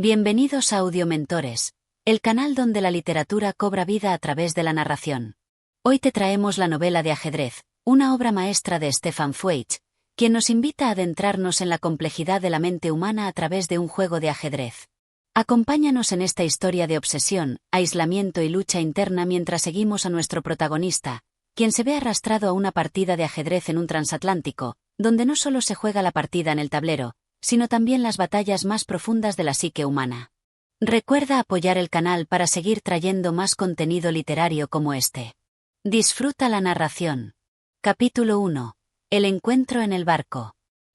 Bienvenidos a Audiomentores, el canal donde la literatura cobra vida a través de la narración. Hoy te traemos la novela de ajedrez, una obra maestra de Stefan Zweig, quien nos invita a adentrarnos en la complejidad de la mente humana a través de un juego de ajedrez. Acompáñanos en esta historia de obsesión, aislamiento y lucha interna mientras seguimos a nuestro protagonista, quien se ve arrastrado a una partida de ajedrez en un transatlántico, donde no solo se juega la partida en el tablero, sino también las batallas más profundas de la psique humana. Recuerda apoyar el canal para seguir trayendo más contenido literario como este. Disfruta la narración. Capítulo 1. El encuentro en el barco.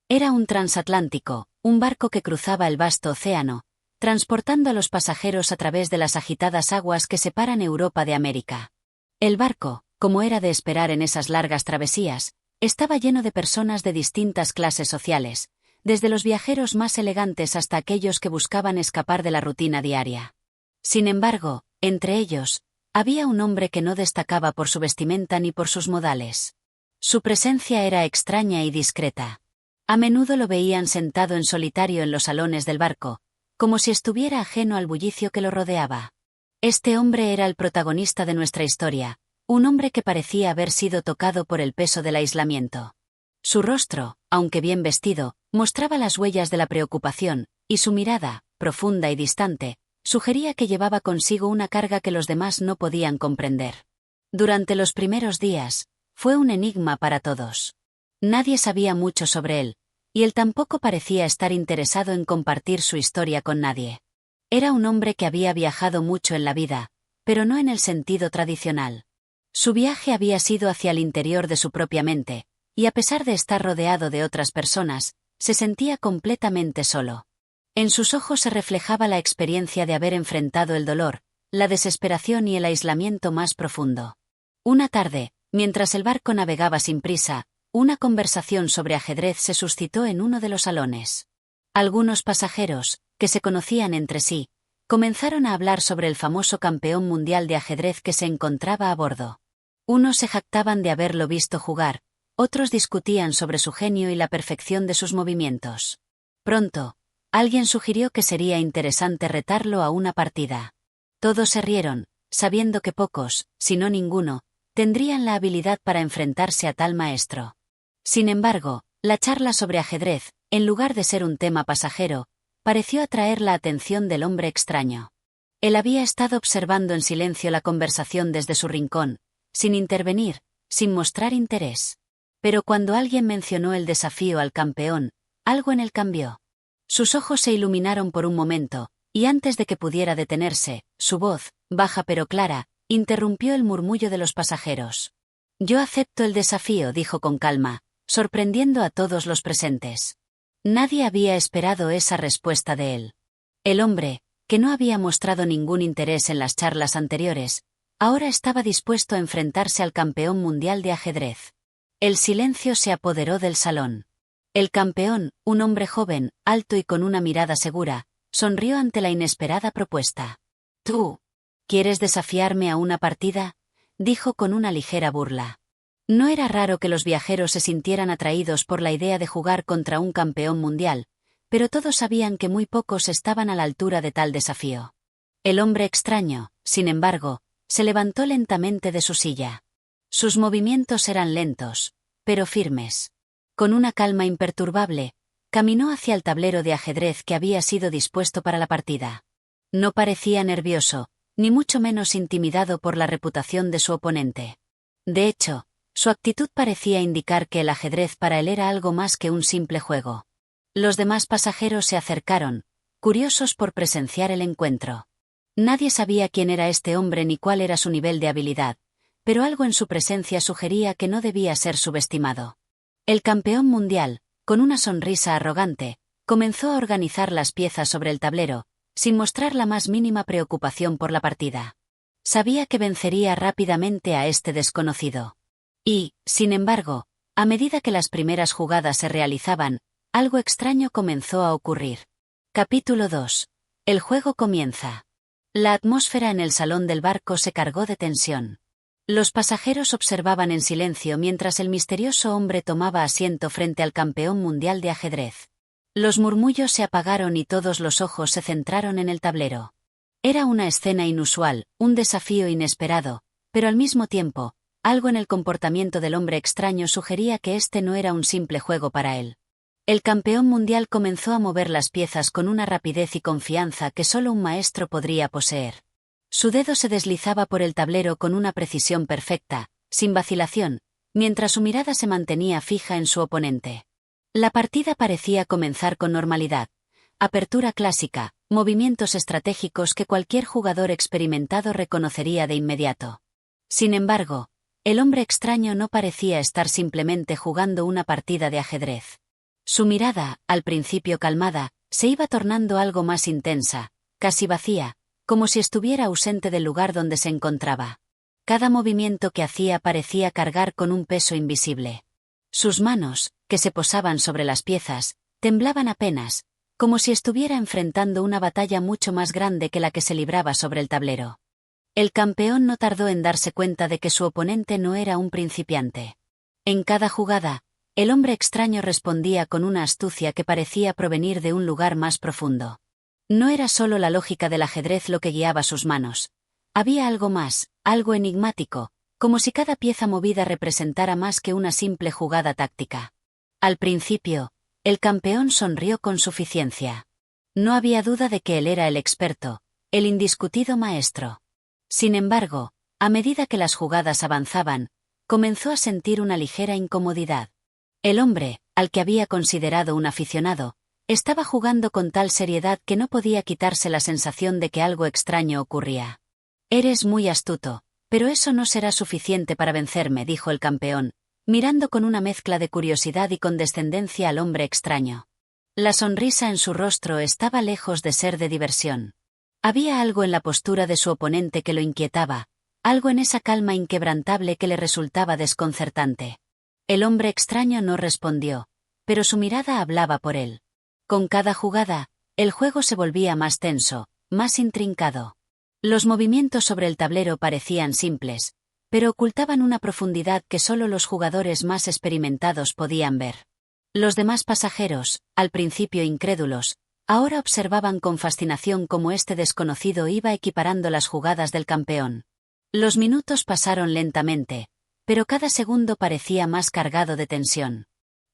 Era un transatlántico, un barco que cruzaba el vasto océano, transportando a los pasajeros a través de las agitadas aguas que separan Europa de América. El barco, como era de esperar en esas largas travesías, estaba lleno de personas de distintas clases sociales, desde los viajeros más elegantes hasta aquellos que buscaban escapar de la rutina diaria. Sin embargo, entre ellos, había un hombre que no destacaba por su vestimenta ni por sus modales. Su presencia era extraña y discreta. A menudo lo veían sentado en solitario en los salones del barco, como si estuviera ajeno al bullicio que lo rodeaba. Este hombre era el protagonista de nuestra historia, un hombre que parecía haber sido tocado por el peso del aislamiento. Su rostro, aunque bien vestido, mostraba las huellas de la preocupación, y su mirada, profunda y distante, sugería que llevaba consigo una carga que los demás no podían comprender. Durante los primeros días, fue un enigma para todos. Nadie sabía mucho sobre él, y él tampoco parecía estar interesado en compartir su historia con nadie. Era un hombre que había viajado mucho en la vida, pero no en el sentido tradicional. Su viaje había sido hacia el interior de su propia mente, y a pesar de estar rodeado de otras personas, se sentía completamente solo. En sus ojos se reflejaba la experiencia de haber enfrentado el dolor, la desesperación y el aislamiento más profundo. Una tarde, mientras el barco navegaba sin prisa, una conversación sobre ajedrez se suscitó en uno de los salones. Algunos pasajeros, que se conocían entre sí, comenzaron a hablar sobre el famoso campeón mundial de ajedrez que se encontraba a bordo. Unos se jactaban de haberlo visto jugar, otros discutían sobre su genio y la perfección de sus movimientos. Pronto, alguien sugirió que sería interesante retarlo a una partida. Todos se rieron, sabiendo que pocos, si no ninguno, tendrían la habilidad para enfrentarse a tal maestro. Sin embargo, la charla sobre ajedrez, en lugar de ser un tema pasajero, pareció atraer la atención del hombre extraño. Él había estado observando en silencio la conversación desde su rincón, sin intervenir, sin mostrar interés. Pero cuando alguien mencionó el desafío al campeón, algo en él cambió. Sus ojos se iluminaron por un momento, y antes de que pudiera detenerse, su voz, baja pero clara, interrumpió el murmullo de los pasajeros. «Yo acepto el desafío», dijo con calma, sorprendiendo a todos los presentes. Nadie había esperado esa respuesta de él. El hombre, que no había mostrado ningún interés en las charlas anteriores, ahora estaba dispuesto a enfrentarse al campeón mundial de ajedrez. El silencio se apoderó del salón. El campeón, un hombre joven, alto y con una mirada segura, sonrió ante la inesperada propuesta. «¿Tú quieres desafiarme a una partida?», dijo con una ligera burla. No era raro que los viajeros se sintieran atraídos por la idea de jugar contra un campeón mundial, pero todos sabían que muy pocos estaban a la altura de tal desafío. El hombre extraño, sin embargo, se levantó lentamente de su silla. Sus movimientos eran lentos, pero firmes. Con una calma imperturbable, caminó hacia el tablero de ajedrez que había sido dispuesto para la partida. No parecía nervioso, ni mucho menos intimidado por la reputación de su oponente. De hecho, su actitud parecía indicar que el ajedrez para él era algo más que un simple juego. Los demás pasajeros se acercaron, curiosos por presenciar el encuentro. Nadie sabía quién era este hombre ni cuál era su nivel de habilidad, pero algo en su presencia sugería que no debía ser subestimado. El campeón mundial, con una sonrisa arrogante, comenzó a organizar las piezas sobre el tablero, sin mostrar la más mínima preocupación por la partida. Sabía que vencería rápidamente a este desconocido. Y, sin embargo, a medida que las primeras jugadas se realizaban, algo extraño comenzó a ocurrir. Capítulo 2. El juego comienza. La atmósfera en el salón del barco se cargó de tensión. Los pasajeros observaban en silencio mientras el misterioso hombre tomaba asiento frente al campeón mundial de ajedrez. Los murmullos se apagaron y todos los ojos se centraron en el tablero. Era una escena inusual, un desafío inesperado, pero al mismo tiempo, algo en el comportamiento del hombre extraño sugería que este no era un simple juego para él. El campeón mundial comenzó a mover las piezas con una rapidez y confianza que solo un maestro podría poseer. Su dedo se deslizaba por el tablero con una precisión perfecta, sin vacilación, mientras su mirada se mantenía fija en su oponente. La partida parecía comenzar con normalidad. Apertura clásica, movimientos estratégicos que cualquier jugador experimentado reconocería de inmediato. Sin embargo, el hombre extraño no parecía estar simplemente jugando una partida de ajedrez. Su mirada, al principio calmada, se iba tornando algo más intensa, casi vacía, como si estuviera ausente del lugar donde se encontraba. Cada movimiento que hacía parecía cargar con un peso invisible. Sus manos, que se posaban sobre las piezas, temblaban apenas, como si estuviera enfrentando una batalla mucho más grande que la que se libraba sobre el tablero. El campeón no tardó en darse cuenta de que su oponente no era un principiante. En cada jugada, el hombre extraño respondía con una astucia que parecía provenir de un lugar más profundo. No era solo la lógica del ajedrez lo que guiaba sus manos. Había algo más, algo enigmático, como si cada pieza movida representara más que una simple jugada táctica. Al principio, el campeón sonrió con suficiencia. No había duda de que él era el experto, el indiscutido maestro. Sin embargo, a medida que las jugadas avanzaban, comenzó a sentir una ligera incomodidad. El hombre, al que había considerado un aficionado, estaba jugando con tal seriedad que no podía quitarse la sensación de que algo extraño ocurría. «Eres muy astuto, pero eso no será suficiente para vencerme», dijo el campeón, mirando con una mezcla de curiosidad y condescendencia al hombre extraño. La sonrisa en su rostro estaba lejos de ser de diversión. Había algo en la postura de su oponente que lo inquietaba, algo en esa calma inquebrantable que le resultaba desconcertante. El hombre extraño no respondió, pero su mirada hablaba por él. Con cada jugada, el juego se volvía más tenso, más intrincado. Los movimientos sobre el tablero parecían simples, pero ocultaban una profundidad que solo los jugadores más experimentados podían ver. Los demás pasajeros, al principio incrédulos, ahora observaban con fascinación cómo este desconocido iba equiparando las jugadas del campeón. Los minutos pasaron lentamente, pero cada segundo parecía más cargado de tensión.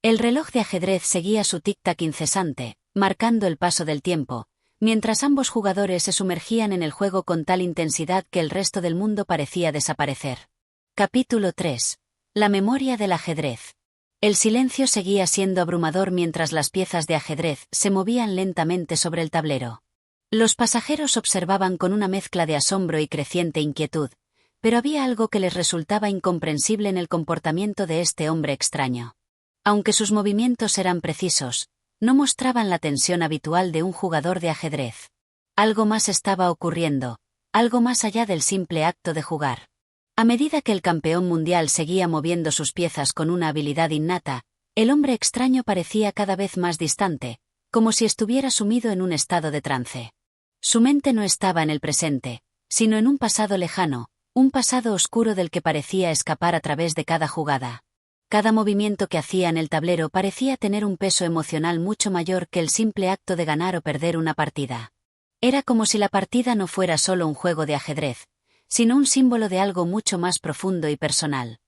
El reloj de ajedrez seguía su tic-tac incesante, marcando el paso del tiempo, mientras ambos jugadores se sumergían en el juego con tal intensidad que el resto del mundo parecía desaparecer. Capítulo 3. La memoria del ajedrez. El silencio seguía siendo abrumador mientras las piezas de ajedrez se movían lentamente sobre el tablero. Los pasajeros observaban con una mezcla de asombro y creciente inquietud, pero había algo que les resultaba incomprensible en el comportamiento de este hombre extraño. Aunque sus movimientos eran precisos, no mostraban la tensión habitual de un jugador de ajedrez. Algo más estaba ocurriendo, algo más allá del simple acto de jugar. A medida que el campeón mundial seguía moviendo sus piezas con una habilidad innata, el hombre extraño parecía cada vez más distante, como si estuviera sumido en un estado de trance. Su mente no estaba en el presente, sino en un pasado lejano, un pasado oscuro del que parecía escapar a través de cada jugada. Cada movimiento que hacía en el tablero parecía tener un peso emocional mucho mayor que el simple acto de ganar o perder una partida. Era como si la partida no fuera solo un juego de ajedrez, sino un símbolo de algo mucho más profundo y personal.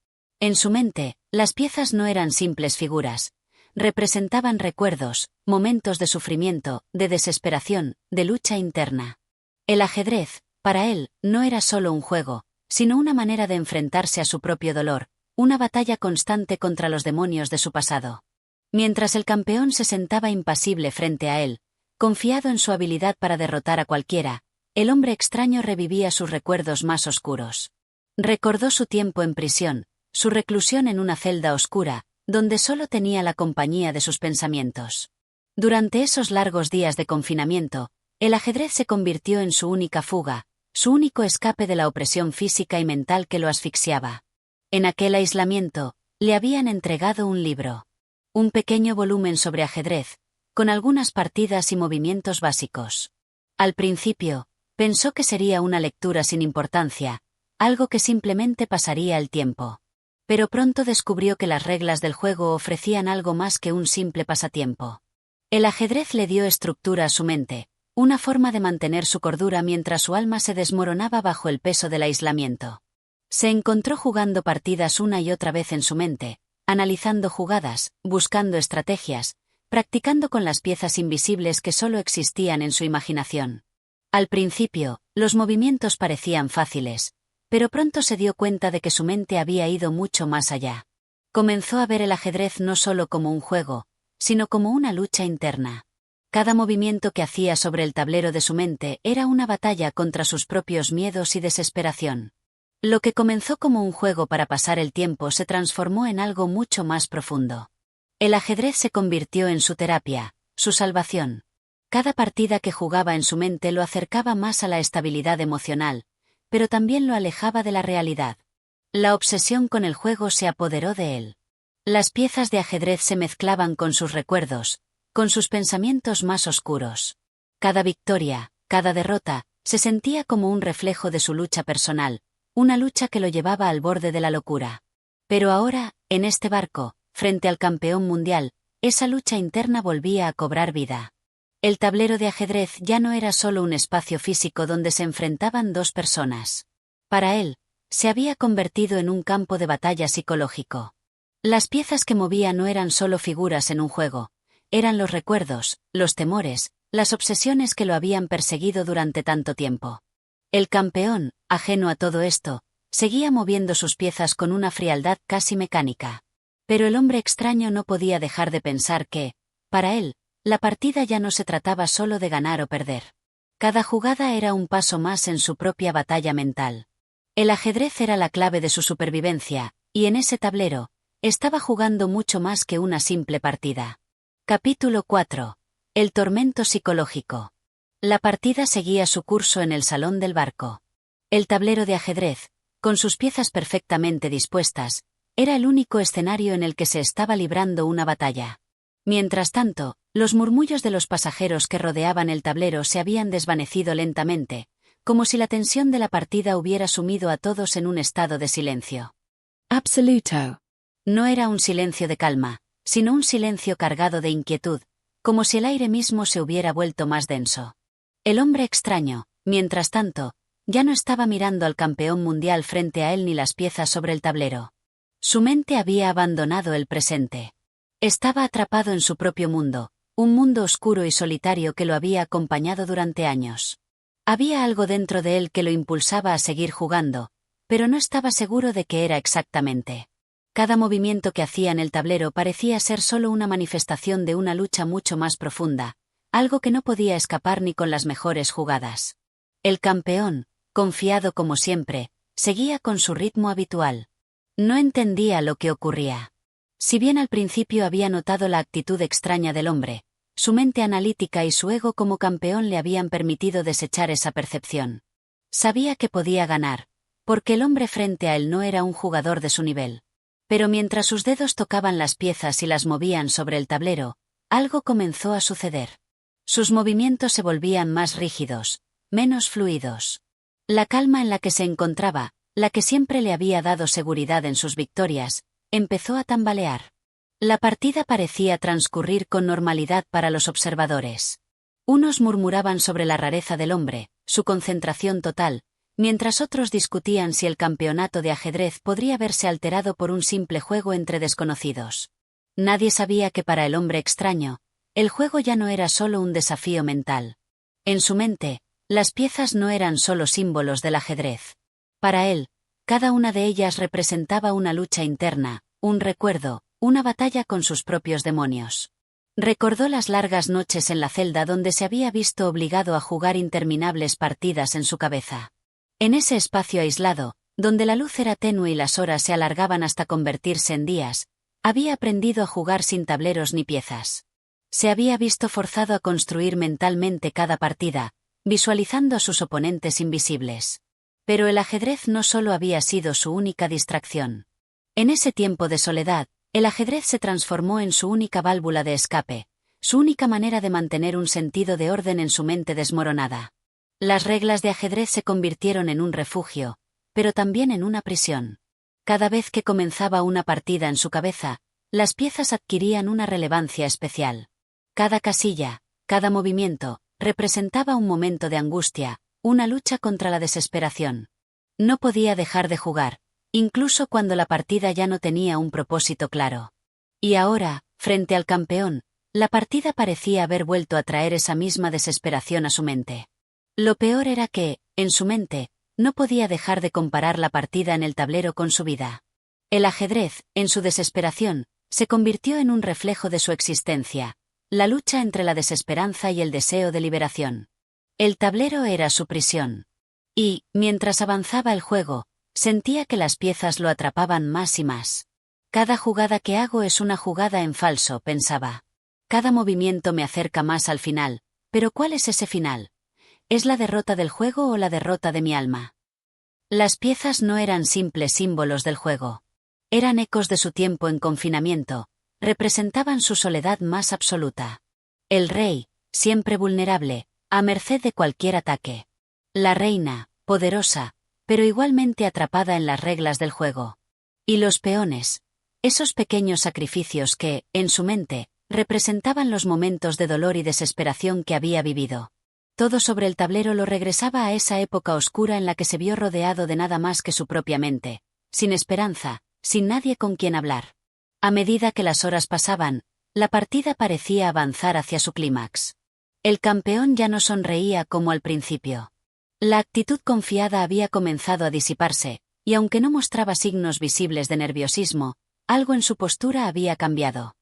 En su mente, las piezas no eran simples figuras, representaban recuerdos, momentos de sufrimiento, de desesperación, de lucha interna. El ajedrez, para él, no era solo un juego, sino una manera de enfrentarse a su propio dolor, una batalla constante contra los demonios de su pasado. Mientras el campeón se sentaba impasible frente a él, confiado en su habilidad para derrotar a cualquiera, el hombre extraño revivía sus recuerdos más oscuros. Recordó su tiempo en prisión, su reclusión en una celda oscura, donde solo tenía la compañía de sus pensamientos. Durante esos largos días de confinamiento, el ajedrez se convirtió en su única fuga, su único escape de la opresión física y mental que lo asfixiaba. En aquel aislamiento, le habían entregado un libro. Un pequeño volumen sobre ajedrez, con algunas partidas y movimientos básicos. Al principio, pensó que sería una lectura sin importancia, algo que simplemente pasaría el tiempo. Pero pronto descubrió que las reglas del juego ofrecían algo más que un simple pasatiempo. El ajedrez le dio estructura a su mente, una forma de mantener su cordura mientras su alma se desmoronaba bajo el peso del aislamiento. Se encontró jugando partidas una y otra vez en su mente, analizando jugadas, buscando estrategias, practicando con las piezas invisibles que solo existían en su imaginación. Al principio, los movimientos parecían fáciles, pero pronto se dio cuenta de que su mente había ido mucho más allá. Comenzó a ver el ajedrez no solo como un juego, sino como una lucha interna. Cada movimiento que hacía sobre el tablero de su mente era una batalla contra sus propios miedos y desesperación. Lo que comenzó como un juego para pasar el tiempo se transformó en algo mucho más profundo. El ajedrez se convirtió en su terapia, su salvación. Cada partida que jugaba en su mente lo acercaba más a la estabilidad emocional, pero también lo alejaba de la realidad. La obsesión con el juego se apoderó de él. Las piezas de ajedrez se mezclaban con sus recuerdos, con sus pensamientos más oscuros. Cada victoria, cada derrota, se sentía como un reflejo de su lucha personal, una lucha que lo llevaba al borde de la locura. Pero ahora, en este barco, frente al campeón mundial, esa lucha interna volvía a cobrar vida. El tablero de ajedrez ya no era solo un espacio físico donde se enfrentaban dos personas. Para él, se había convertido en un campo de batalla psicológico. Las piezas que movía no eran solo figuras en un juego, eran los recuerdos, los temores, las obsesiones que lo habían perseguido durante tanto tiempo. El campeón, ajeno a todo esto, seguía moviendo sus piezas con una frialdad casi mecánica. Pero el hombre extraño no podía dejar de pensar que, para él, la partida ya no se trataba solo de ganar o perder. Cada jugada era un paso más en su propia batalla mental. El ajedrez era la clave de su supervivencia, y en ese tablero, estaba jugando mucho más que una simple partida. Capítulo 4. El tormento psicológico. La partida seguía su curso en el salón del barco. El tablero de ajedrez, con sus piezas perfectamente dispuestas, era el único escenario en el que se estaba librando una batalla. Mientras tanto, los murmullos de los pasajeros que rodeaban el tablero se habían desvanecido lentamente, como si la tensión de la partida hubiera sumido a todos en un estado de silencio. Absoluto. No era un silencio de calma, sino un silencio cargado de inquietud, como si el aire mismo se hubiera vuelto más denso. El hombre extraño, mientras tanto, ya no estaba mirando al campeón mundial frente a él ni las piezas sobre el tablero. Su mente había abandonado el presente. Estaba atrapado en su propio mundo, un mundo oscuro y solitario que lo había acompañado durante años. Había algo dentro de él que lo impulsaba a seguir jugando, pero no estaba seguro de qué era exactamente. Cada movimiento que hacía en el tablero parecía ser solo una manifestación de una lucha mucho más profunda, algo que no podía escapar ni con las mejores jugadas. El campeón, confiado como siempre, seguía con su ritmo habitual. No entendía lo que ocurría. Si bien al principio había notado la actitud extraña del hombre, su mente analítica y su ego como campeón le habían permitido desechar esa percepción. Sabía que podía ganar, porque el hombre frente a él no era un jugador de su nivel. Pero mientras sus dedos tocaban las piezas y las movían sobre el tablero, algo comenzó a suceder. Sus movimientos se volvían más rígidos, menos fluidos. La calma en la que se encontraba, la que siempre le había dado seguridad en sus victorias, empezó a tambalear. La partida parecía transcurrir con normalidad para los observadores. Unos murmuraban sobre la rareza del hombre, su concentración total, mientras otros discutían si el campeonato de ajedrez podría verse alterado por un simple juego entre desconocidos. Nadie sabía que para el hombre extraño, el juego ya no era solo un desafío mental. En su mente, las piezas no eran solo símbolos del ajedrez. Para él, cada una de ellas representaba una lucha interna, un recuerdo, una batalla con sus propios demonios. Recordó las largas noches en la celda donde se había visto obligado a jugar interminables partidas en su cabeza. En ese espacio aislado, donde la luz era tenue y las horas se alargaban hasta convertirse en días, había aprendido a jugar sin tableros ni piezas. Se había visto forzado a construir mentalmente cada partida, visualizando a sus oponentes invisibles. Pero el ajedrez no solo había sido su única distracción. En ese tiempo de soledad, el ajedrez se transformó en su única válvula de escape, su única manera de mantener un sentido de orden en su mente desmoronada. Las reglas de ajedrez se convirtieron en un refugio, pero también en una prisión. Cada vez que comenzaba una partida en su cabeza, las piezas adquirían una relevancia especial. Cada casilla, cada movimiento, representaba un momento de angustia, una lucha contra la desesperación. No podía dejar de jugar, incluso cuando la partida ya no tenía un propósito claro. Y ahora, frente al campeón, la partida parecía haber vuelto a traer esa misma desesperación a su mente. Lo peor era que, en su mente, no podía dejar de comparar la partida en el tablero con su vida. El ajedrez, en su desesperación, se convirtió en un reflejo de su existencia, la lucha entre la desesperanza y el deseo de liberación. El tablero era su prisión. Y, mientras avanzaba el juego, sentía que las piezas lo atrapaban más y más. Cada jugada que hago es una jugada en falso, pensaba. Cada movimiento me acerca más al final, pero ¿cuál es ese final? ¿Es la derrota del juego o la derrota de mi alma? Las piezas no eran simples símbolos del juego. Eran ecos de su tiempo en confinamiento, representaban su soledad más absoluta. El rey, siempre vulnerable, a merced de cualquier ataque. La reina, poderosa, pero igualmente atrapada en las reglas del juego. Y los peones, esos pequeños sacrificios que, en su mente, representaban los momentos de dolor y desesperación que había vivido. Todo sobre el tablero lo regresaba a esa época oscura en la que se vio rodeado de nada más que su propia mente, sin esperanza, sin nadie con quien hablar. A medida que las horas pasaban, la partida parecía avanzar hacia su clímax. El campeón ya no sonreía como al principio. La actitud confiada había comenzado a disiparse, y aunque no mostraba signos visibles de nerviosismo, algo en su postura había cambiado.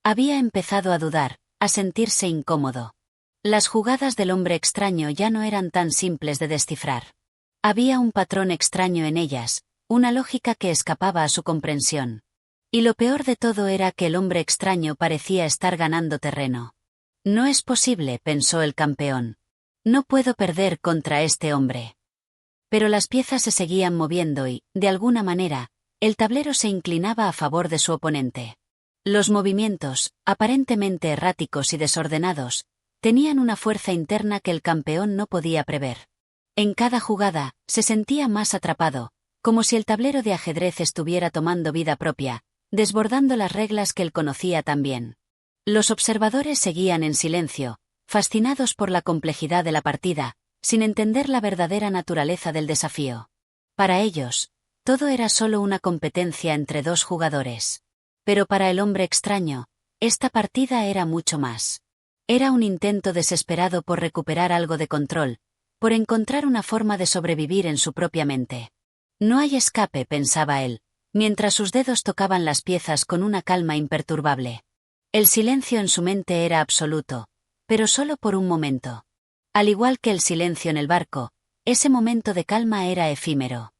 Había empezado a dudar, a sentirse incómodo. Las jugadas del hombre extraño ya no eran tan simples de descifrar. Había un patrón extraño en ellas, una lógica que escapaba a su comprensión. Y lo peor de todo era que el hombre extraño parecía estar ganando terreno. No es posible, pensó el campeón. No puedo perder contra este hombre. Pero las piezas se seguían moviendo y, de alguna manera, el tablero se inclinaba a favor de su oponente. Los movimientos, aparentemente erráticos y desordenados, tenían una fuerza interna que el campeón no podía prever. En cada jugada, se sentía más atrapado, como si el tablero de ajedrez estuviera tomando vida propia, desbordando las reglas que él conocía tan bien. Los observadores seguían en silencio, fascinados por la complejidad de la partida, sin entender la verdadera naturaleza del desafío. Para ellos, todo era solo una competencia entre dos jugadores. Pero para el hombre extraño, esta partida era mucho más. Era un intento desesperado por recuperar algo de control, por encontrar una forma de sobrevivir en su propia mente. No hay escape, pensaba él, mientras sus dedos tocaban las piezas con una calma imperturbable. El silencio en su mente era absoluto, pero solo por un momento. Al igual que el silencio en el barco, ese momento de calma era efímero.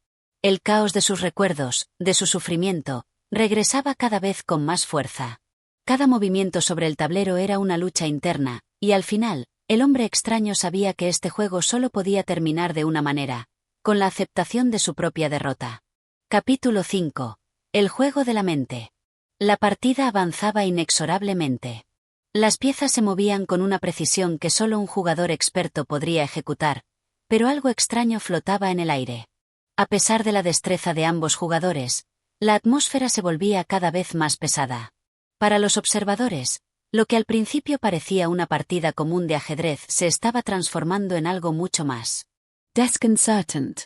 El caos de sus recuerdos, de su sufrimiento, regresaba cada vez con más fuerza. Cada movimiento sobre el tablero era una lucha interna, y al final, el hombre extraño sabía que este juego solo podía terminar de una manera, con la aceptación de su propia derrota. Capítulo 5. El juego de la mente. La partida avanzaba inexorablemente. Las piezas se movían con una precisión que solo un jugador experto podría ejecutar, pero algo extraño flotaba en el aire. A pesar de la destreza de ambos jugadores, la atmósfera se volvía cada vez más pesada. Para los observadores, lo que al principio parecía una partida común de ajedrez se estaba transformando en algo mucho más. Desconcertant.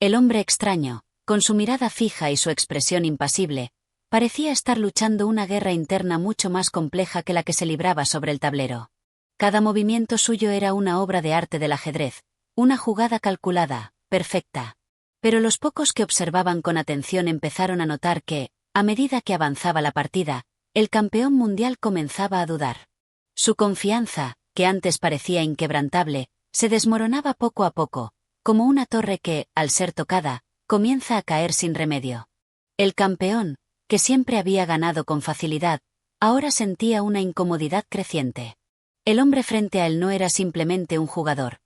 El hombre extraño, con su mirada fija y su expresión impasible, parecía estar luchando una guerra interna mucho más compleja que la que se libraba sobre el tablero. Cada movimiento suyo era una obra de arte del ajedrez, una jugada calculada, perfecta. Pero los pocos que observaban con atención empezaron a notar que, a medida que avanzaba la partida, el campeón mundial comenzaba a dudar. Su confianza, que antes parecía inquebrantable, se desmoronaba poco a poco, como una torre que, al ser tocada, comienza a caer sin remedio. El campeón, que siempre había ganado con facilidad, ahora sentía una incomodidad creciente. El hombre frente a él no era simplemente un jugador.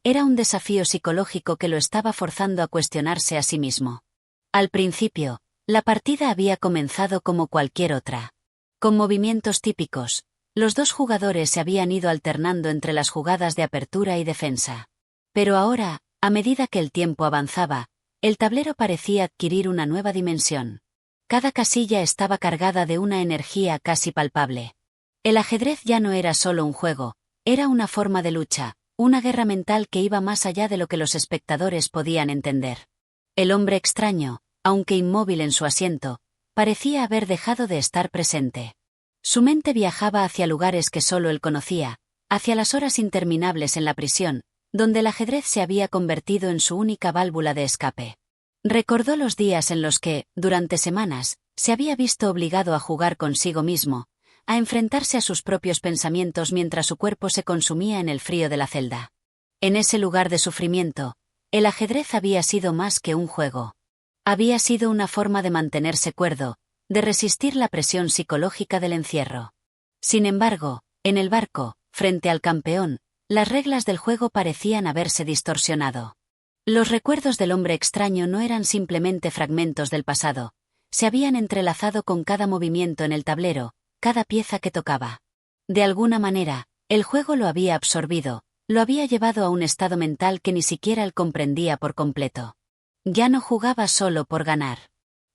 Era un desafío psicológico que lo estaba forzando a cuestionarse a sí mismo. Al principio, la partida había comenzado como cualquier otra. Con movimientos típicos, los dos jugadores se habían ido alternando entre las jugadas de apertura y defensa. Pero ahora, a medida que el tiempo avanzaba, el tablero parecía adquirir una nueva dimensión. Cada casilla estaba cargada de una energía casi palpable. El ajedrez ya no era solo un juego, era una forma de lucha, una guerra mental que iba más allá de lo que los espectadores podían entender. El hombre extraño, aunque inmóvil en su asiento, parecía haber dejado de estar presente. Su mente viajaba hacia lugares que solo él conocía, hacia las horas interminables en la prisión, donde el ajedrez se había convertido en su única válvula de escape. Recordó los días en los que, durante semanas, se había visto obligado a jugar consigo mismo, a enfrentarse a sus propios pensamientos mientras su cuerpo se consumía en el frío de la celda. En ese lugar de sufrimiento, el ajedrez había sido más que un juego. Había sido una forma de mantenerse cuerdo, de resistir la presión psicológica del encierro. Sin embargo, en el barco, frente al campeón, las reglas del juego parecían haberse distorsionado. Los recuerdos del hombre extraño no eran simplemente fragmentos del pasado, se habían entrelazado con cada movimiento en el tablero, cada pieza que tocaba. De alguna manera, el juego lo había absorbido, lo había llevado a un estado mental que ni siquiera él comprendía por completo. Ya no jugaba solo por ganar.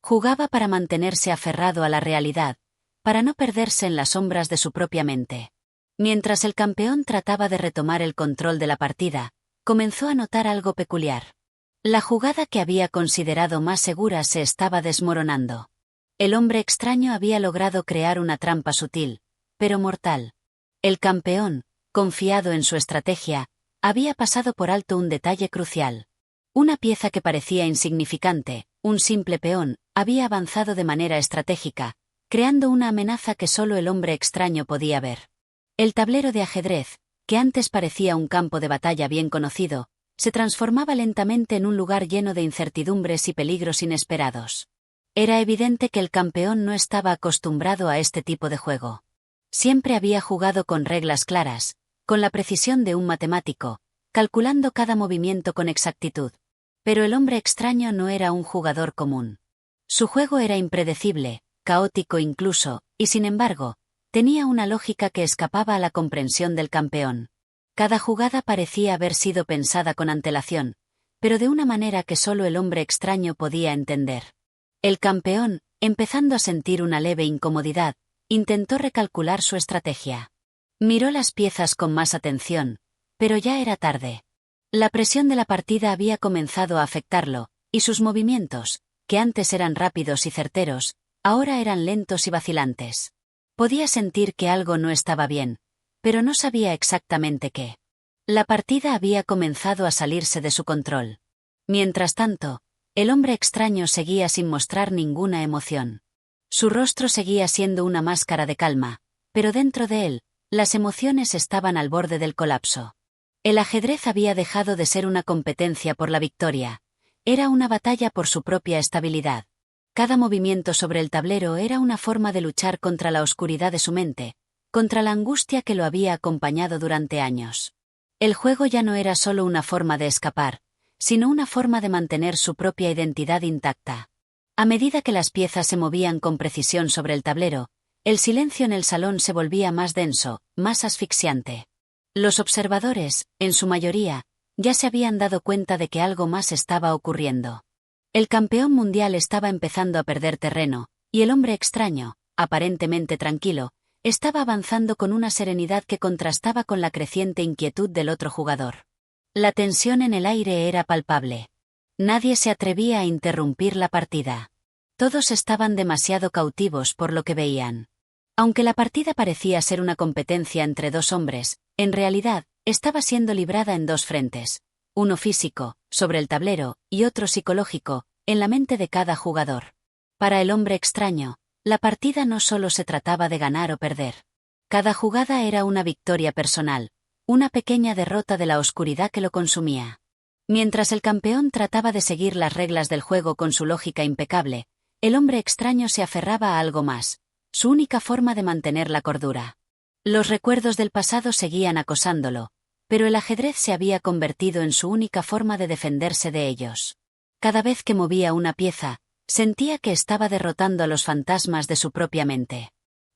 Jugaba para mantenerse aferrado a la realidad, para no perderse en las sombras de su propia mente. Mientras el campeón trataba de retomar el control de la partida, comenzó a notar algo peculiar. La jugada que había considerado más segura se estaba desmoronando. El hombre extraño había logrado crear una trampa sutil, pero mortal. El campeón, confiado en su estrategia, había pasado por alto un detalle crucial. Una pieza que parecía insignificante, un simple peón, había avanzado de manera estratégica, creando una amenaza que solo el hombre extraño podía ver. El tablero de ajedrez, que antes parecía un campo de batalla bien conocido, se transformaba lentamente en un lugar lleno de incertidumbres y peligros inesperados. Era evidente que el campeón no estaba acostumbrado a este tipo de juego. Siempre había jugado con reglas claras, con la precisión de un matemático, calculando cada movimiento con exactitud. Pero el hombre extraño no era un jugador común. Su juego era impredecible, caótico incluso, y sin embargo, tenía una lógica que escapaba a la comprensión del campeón. Cada jugada parecía haber sido pensada con antelación, pero de una manera que solo el hombre extraño podía entender. El campeón, empezando a sentir una leve incomodidad, intentó recalcular su estrategia. Miró las piezas con más atención, pero ya era tarde. La presión de la partida había comenzado a afectarlo, y sus movimientos, que antes eran rápidos y certeros, ahora eran lentos y vacilantes. Podía sentir que algo no estaba bien, pero no sabía exactamente qué. La partida había comenzado a salirse de su control. Mientras tanto, el hombre extraño seguía sin mostrar ninguna emoción. Su rostro seguía siendo una máscara de calma, pero dentro de él, las emociones estaban al borde del colapso. El ajedrez había dejado de ser una competencia por la victoria, era una batalla por su propia estabilidad. Cada movimiento sobre el tablero era una forma de luchar contra la oscuridad de su mente, contra la angustia que lo había acompañado durante años. El juego ya no era solo una forma de escapar, sino una forma de mantener su propia identidad intacta. A medida que las piezas se movían con precisión sobre el tablero, el silencio en el salón se volvía más denso, más asfixiante. Los observadores, en su mayoría, ya se habían dado cuenta de que algo más estaba ocurriendo. El campeón mundial estaba empezando a perder terreno, y el hombre extraño, aparentemente tranquilo, estaba avanzando con una serenidad que contrastaba con la creciente inquietud del otro jugador. La tensión en el aire era palpable. Nadie se atrevía a interrumpir la partida. Todos estaban demasiado cautivos por lo que veían. Aunque la partida parecía ser una competencia entre dos hombres, en realidad, estaba siendo librada en dos frentes. Uno físico, sobre el tablero, y otro psicológico, en la mente de cada jugador. Para el hombre extraño, la partida no solo se trataba de ganar o perder. Cada jugada era una victoria personal, una pequeña derrota de la oscuridad que lo consumía. Mientras el campeón trataba de seguir las reglas del juego con su lógica impecable, el hombre extraño se aferraba a algo más, su única forma de mantener la cordura. Los recuerdos del pasado seguían acosándolo, pero el ajedrez se había convertido en su única forma de defenderse de ellos. Cada vez que movía una pieza, sentía que estaba derrotando a los fantasmas de su propia mente.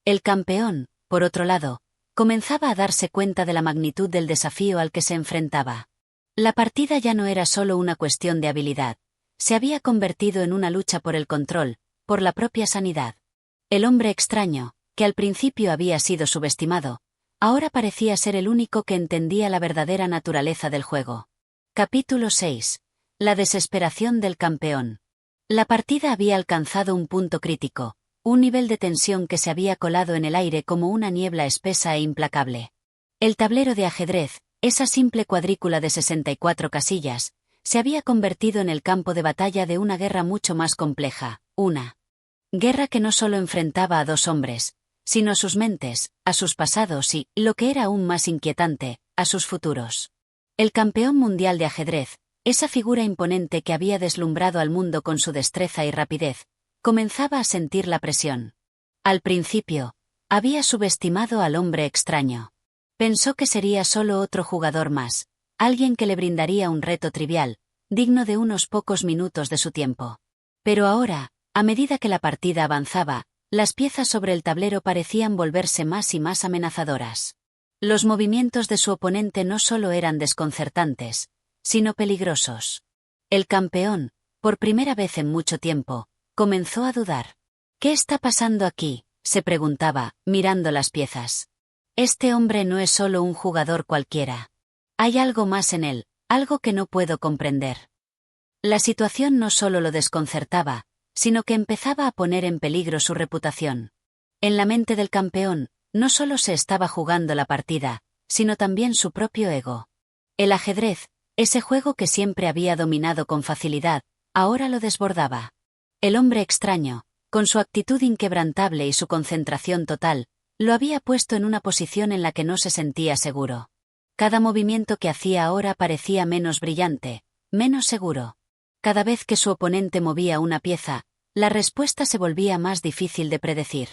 El campeón, por otro lado, comenzaba a darse cuenta de la magnitud del desafío al que se enfrentaba. La partida ya no era solo una cuestión de habilidad, se había convertido en una lucha por el control, por la propia sanidad. El hombre extraño, que al principio había sido subestimado, ahora parecía ser el único que entendía la verdadera naturaleza del juego. Capítulo 6. La desesperación del campeón. La partida había alcanzado un punto crítico, un nivel de tensión que se había colado en el aire como una niebla espesa e implacable. El tablero de ajedrez, esa simple cuadrícula de 64 casillas, se había convertido en el campo de batalla de una guerra mucho más compleja, una guerra que no solo enfrentaba a dos hombres, sino a sus mentes, a sus pasados y, lo que era aún más inquietante, a sus futuros. El campeón mundial de ajedrez, esa figura imponente que había deslumbrado al mundo con su destreza y rapidez, comenzaba a sentir la presión. Al principio, había subestimado al hombre extraño. Pensó que sería solo otro jugador más, alguien que le brindaría un reto trivial, digno de unos pocos minutos de su tiempo. Pero ahora, a medida que la partida avanzaba, las piezas sobre el tablero parecían volverse más y más amenazadoras. Los movimientos de su oponente no solo eran desconcertantes, sino peligrosos. El campeón, por primera vez en mucho tiempo, comenzó a dudar. ¿Qué está pasando aquí?, se preguntaba, mirando las piezas. Este hombre no es solo un jugador cualquiera. Hay algo más en él, algo que no puedo comprender. La situación no solo lo desconcertaba, sino que empezaba a poner en peligro su reputación. En la mente del campeón, no solo se estaba jugando la partida, sino también su propio ego. El ajedrez, ese juego que siempre había dominado con facilidad, ahora lo desbordaba. El hombre extraño, con su actitud inquebrantable y su concentración total, lo había puesto en una posición en la que no se sentía seguro. Cada movimiento que hacía ahora parecía menos brillante, menos seguro. Cada vez que su oponente movía una pieza, la respuesta se volvía más difícil de predecir.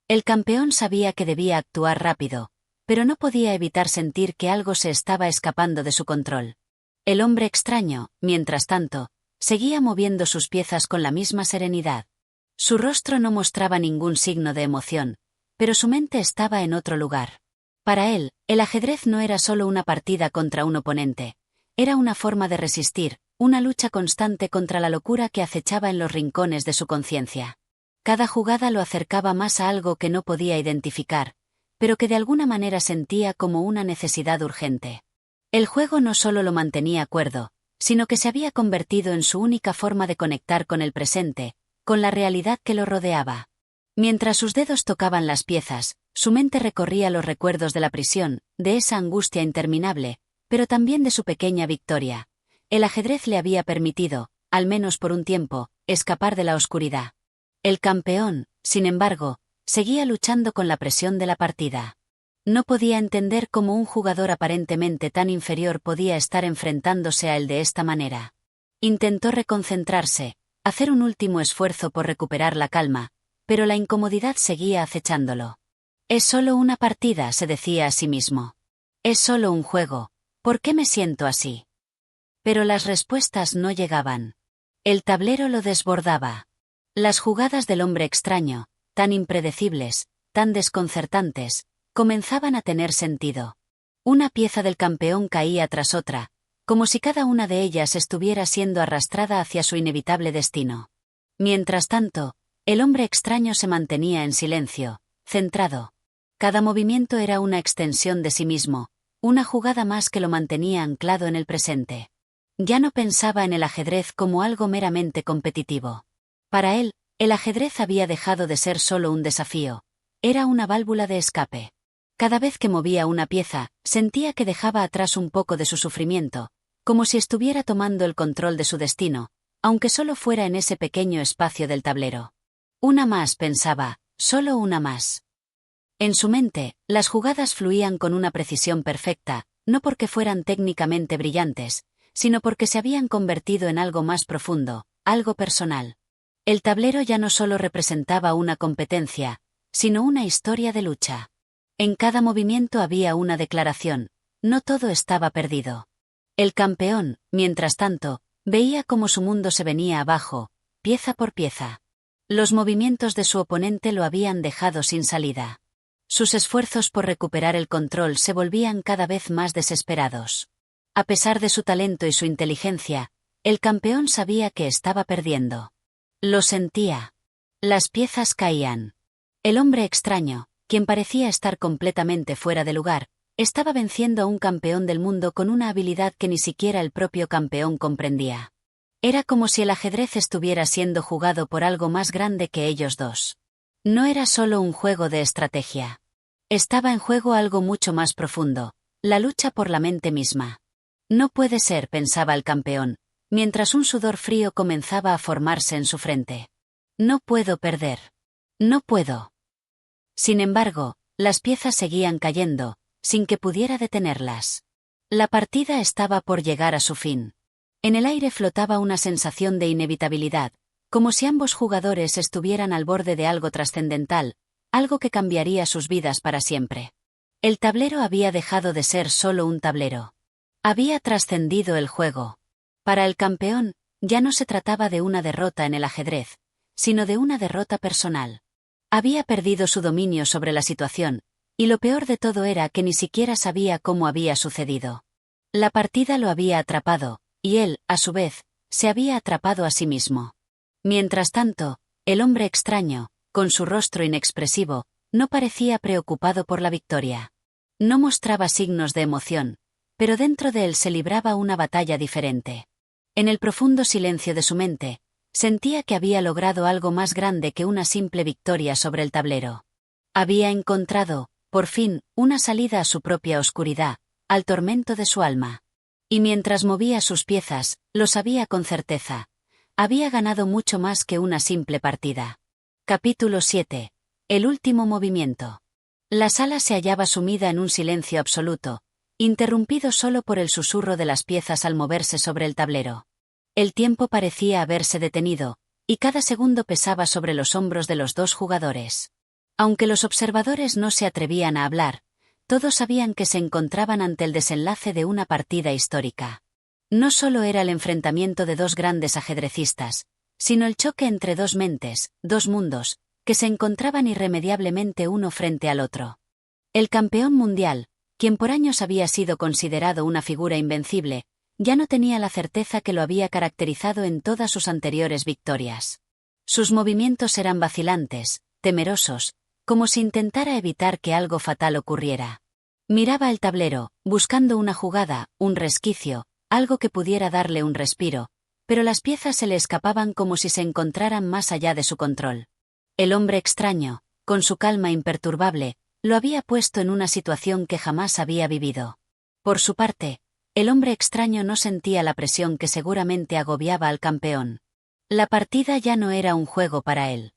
El campeón sabía que debía actuar rápido, pero no podía evitar sentir que algo se estaba escapando de su control. El hombre extraño, mientras tanto, seguía moviendo sus piezas con la misma serenidad. Su rostro no mostraba ningún signo de emoción, pero su mente estaba en otro lugar. Para él, el ajedrez no era solo una partida contra un oponente, era una forma de resistir, una lucha constante contra la locura que acechaba en los rincones de su conciencia. Cada jugada lo acercaba más a algo que no podía identificar, pero que de alguna manera sentía como una necesidad urgente. El juego no solo lo mantenía cuerdo, sino que se había convertido en su única forma de conectar con el presente, con la realidad que lo rodeaba. Mientras sus dedos tocaban las piezas, su mente recorría los recuerdos de la prisión, de esa angustia interminable, pero también de su pequeña victoria. El ajedrez le había permitido, al menos por un tiempo, escapar de la oscuridad. El campeón, sin embargo, seguía luchando con la presión de la partida. No podía entender cómo un jugador aparentemente tan inferior podía estar enfrentándose a él de esta manera. Intentó reconcentrarse, hacer un último esfuerzo por recuperar la calma, pero la incomodidad seguía acechándolo. Es solo una partida, se decía a sí mismo. Es solo un juego. ¿Por qué me siento así? Pero las respuestas no llegaban. El tablero lo desbordaba. Las jugadas del hombre extraño, tan impredecibles, tan desconcertantes, comenzaban a tener sentido. Una pieza del campeón caía tras otra, como si cada una de ellas estuviera siendo arrastrada hacia su inevitable destino. Mientras tanto, el hombre extraño se mantenía en silencio, centrado. Cada movimiento era una extensión de sí mismo, una jugada más que lo mantenía anclado en el presente. Ya no pensaba en el ajedrez como algo meramente competitivo. Para él, el ajedrez había dejado de ser solo un desafío, era una válvula de escape. Cada vez que movía una pieza, sentía que dejaba atrás un poco de su sufrimiento, como si estuviera tomando el control de su destino, aunque solo fuera en ese pequeño espacio del tablero. Una más, pensaba, solo una más. En su mente, las jugadas fluían con una precisión perfecta, no porque fueran técnicamente brillantes, sino porque se habían convertido en algo más profundo, algo personal. El tablero ya no solo representaba una competencia, sino una historia de lucha. En cada movimiento había una declaración, no todo estaba perdido. El campeón, mientras tanto, veía cómo su mundo se venía abajo, pieza por pieza. Los movimientos de su oponente lo habían dejado sin salida. Sus esfuerzos por recuperar el control se volvían cada vez más desesperados. A pesar de su talento y su inteligencia, el campeón sabía que estaba perdiendo. Lo sentía. Las piezas caían. El hombre extraño, quien parecía estar completamente fuera de lugar, estaba venciendo a un campeón del mundo con una habilidad que ni siquiera el propio campeón comprendía. Era como si el ajedrez estuviera siendo jugado por algo más grande que ellos dos. No era solo un juego de estrategia. Estaba en juego algo mucho más profundo, la lucha por la mente misma. No puede ser, pensaba el campeón, mientras un sudor frío comenzaba a formarse en su frente. No puedo perder. No puedo. Sin embargo, las piezas seguían cayendo, sin que pudiera detenerlas. La partida estaba por llegar a su fin. En el aire flotaba una sensación de inevitabilidad, como si ambos jugadores estuvieran al borde de algo trascendental, algo que cambiaría sus vidas para siempre. El tablero había dejado de ser solo un tablero. Había trascendido el juego. Para el campeón, ya no se trataba de una derrota en el ajedrez, sino de una derrota personal. Había perdido su dominio sobre la situación, y lo peor de todo era que ni siquiera sabía cómo había sucedido. La partida lo había atrapado, y él, a su vez, se había atrapado a sí mismo. Mientras tanto, el hombre extraño, con su rostro inexpresivo, no parecía preocupado por la victoria. No mostraba signos de emoción, pero dentro de él se libraba una batalla diferente. En el profundo silencio de su mente, sentía que había logrado algo más grande que una simple victoria sobre el tablero. Había encontrado, por fin, una salida a su propia oscuridad, al tormento de su alma. Y mientras movía sus piezas, lo sabía con certeza. Había ganado mucho más que una simple partida. Capítulo 7. El último movimiento. La sala se hallaba sumida en un silencio absoluto, interrumpido solo por el susurro de las piezas al moverse sobre el tablero. El tiempo parecía haberse detenido, y cada segundo pesaba sobre los hombros de los dos jugadores. Aunque los observadores no se atrevían a hablar, todos sabían que se encontraban ante el desenlace de una partida histórica. No solo era el enfrentamiento de dos grandes ajedrecistas, sino el choque entre dos mentes, dos mundos, que se encontraban irremediablemente uno frente al otro. El campeón mundial, quien por años había sido considerado una figura invencible, ya no tenía la certeza que lo había caracterizado en todas sus anteriores victorias. Sus movimientos eran vacilantes, temerosos, como si intentara evitar que algo fatal ocurriera. Miraba el tablero, buscando una jugada, un resquicio, algo que pudiera darle un respiro, pero las piezas se le escapaban como si se encontraran más allá de su control. El hombre extraño, con su calma imperturbable, lo había puesto en una situación que jamás había vivido. Por su parte, el hombre extraño no sentía la presión que seguramente agobiaba al campeón. La partida ya no era un juego para él.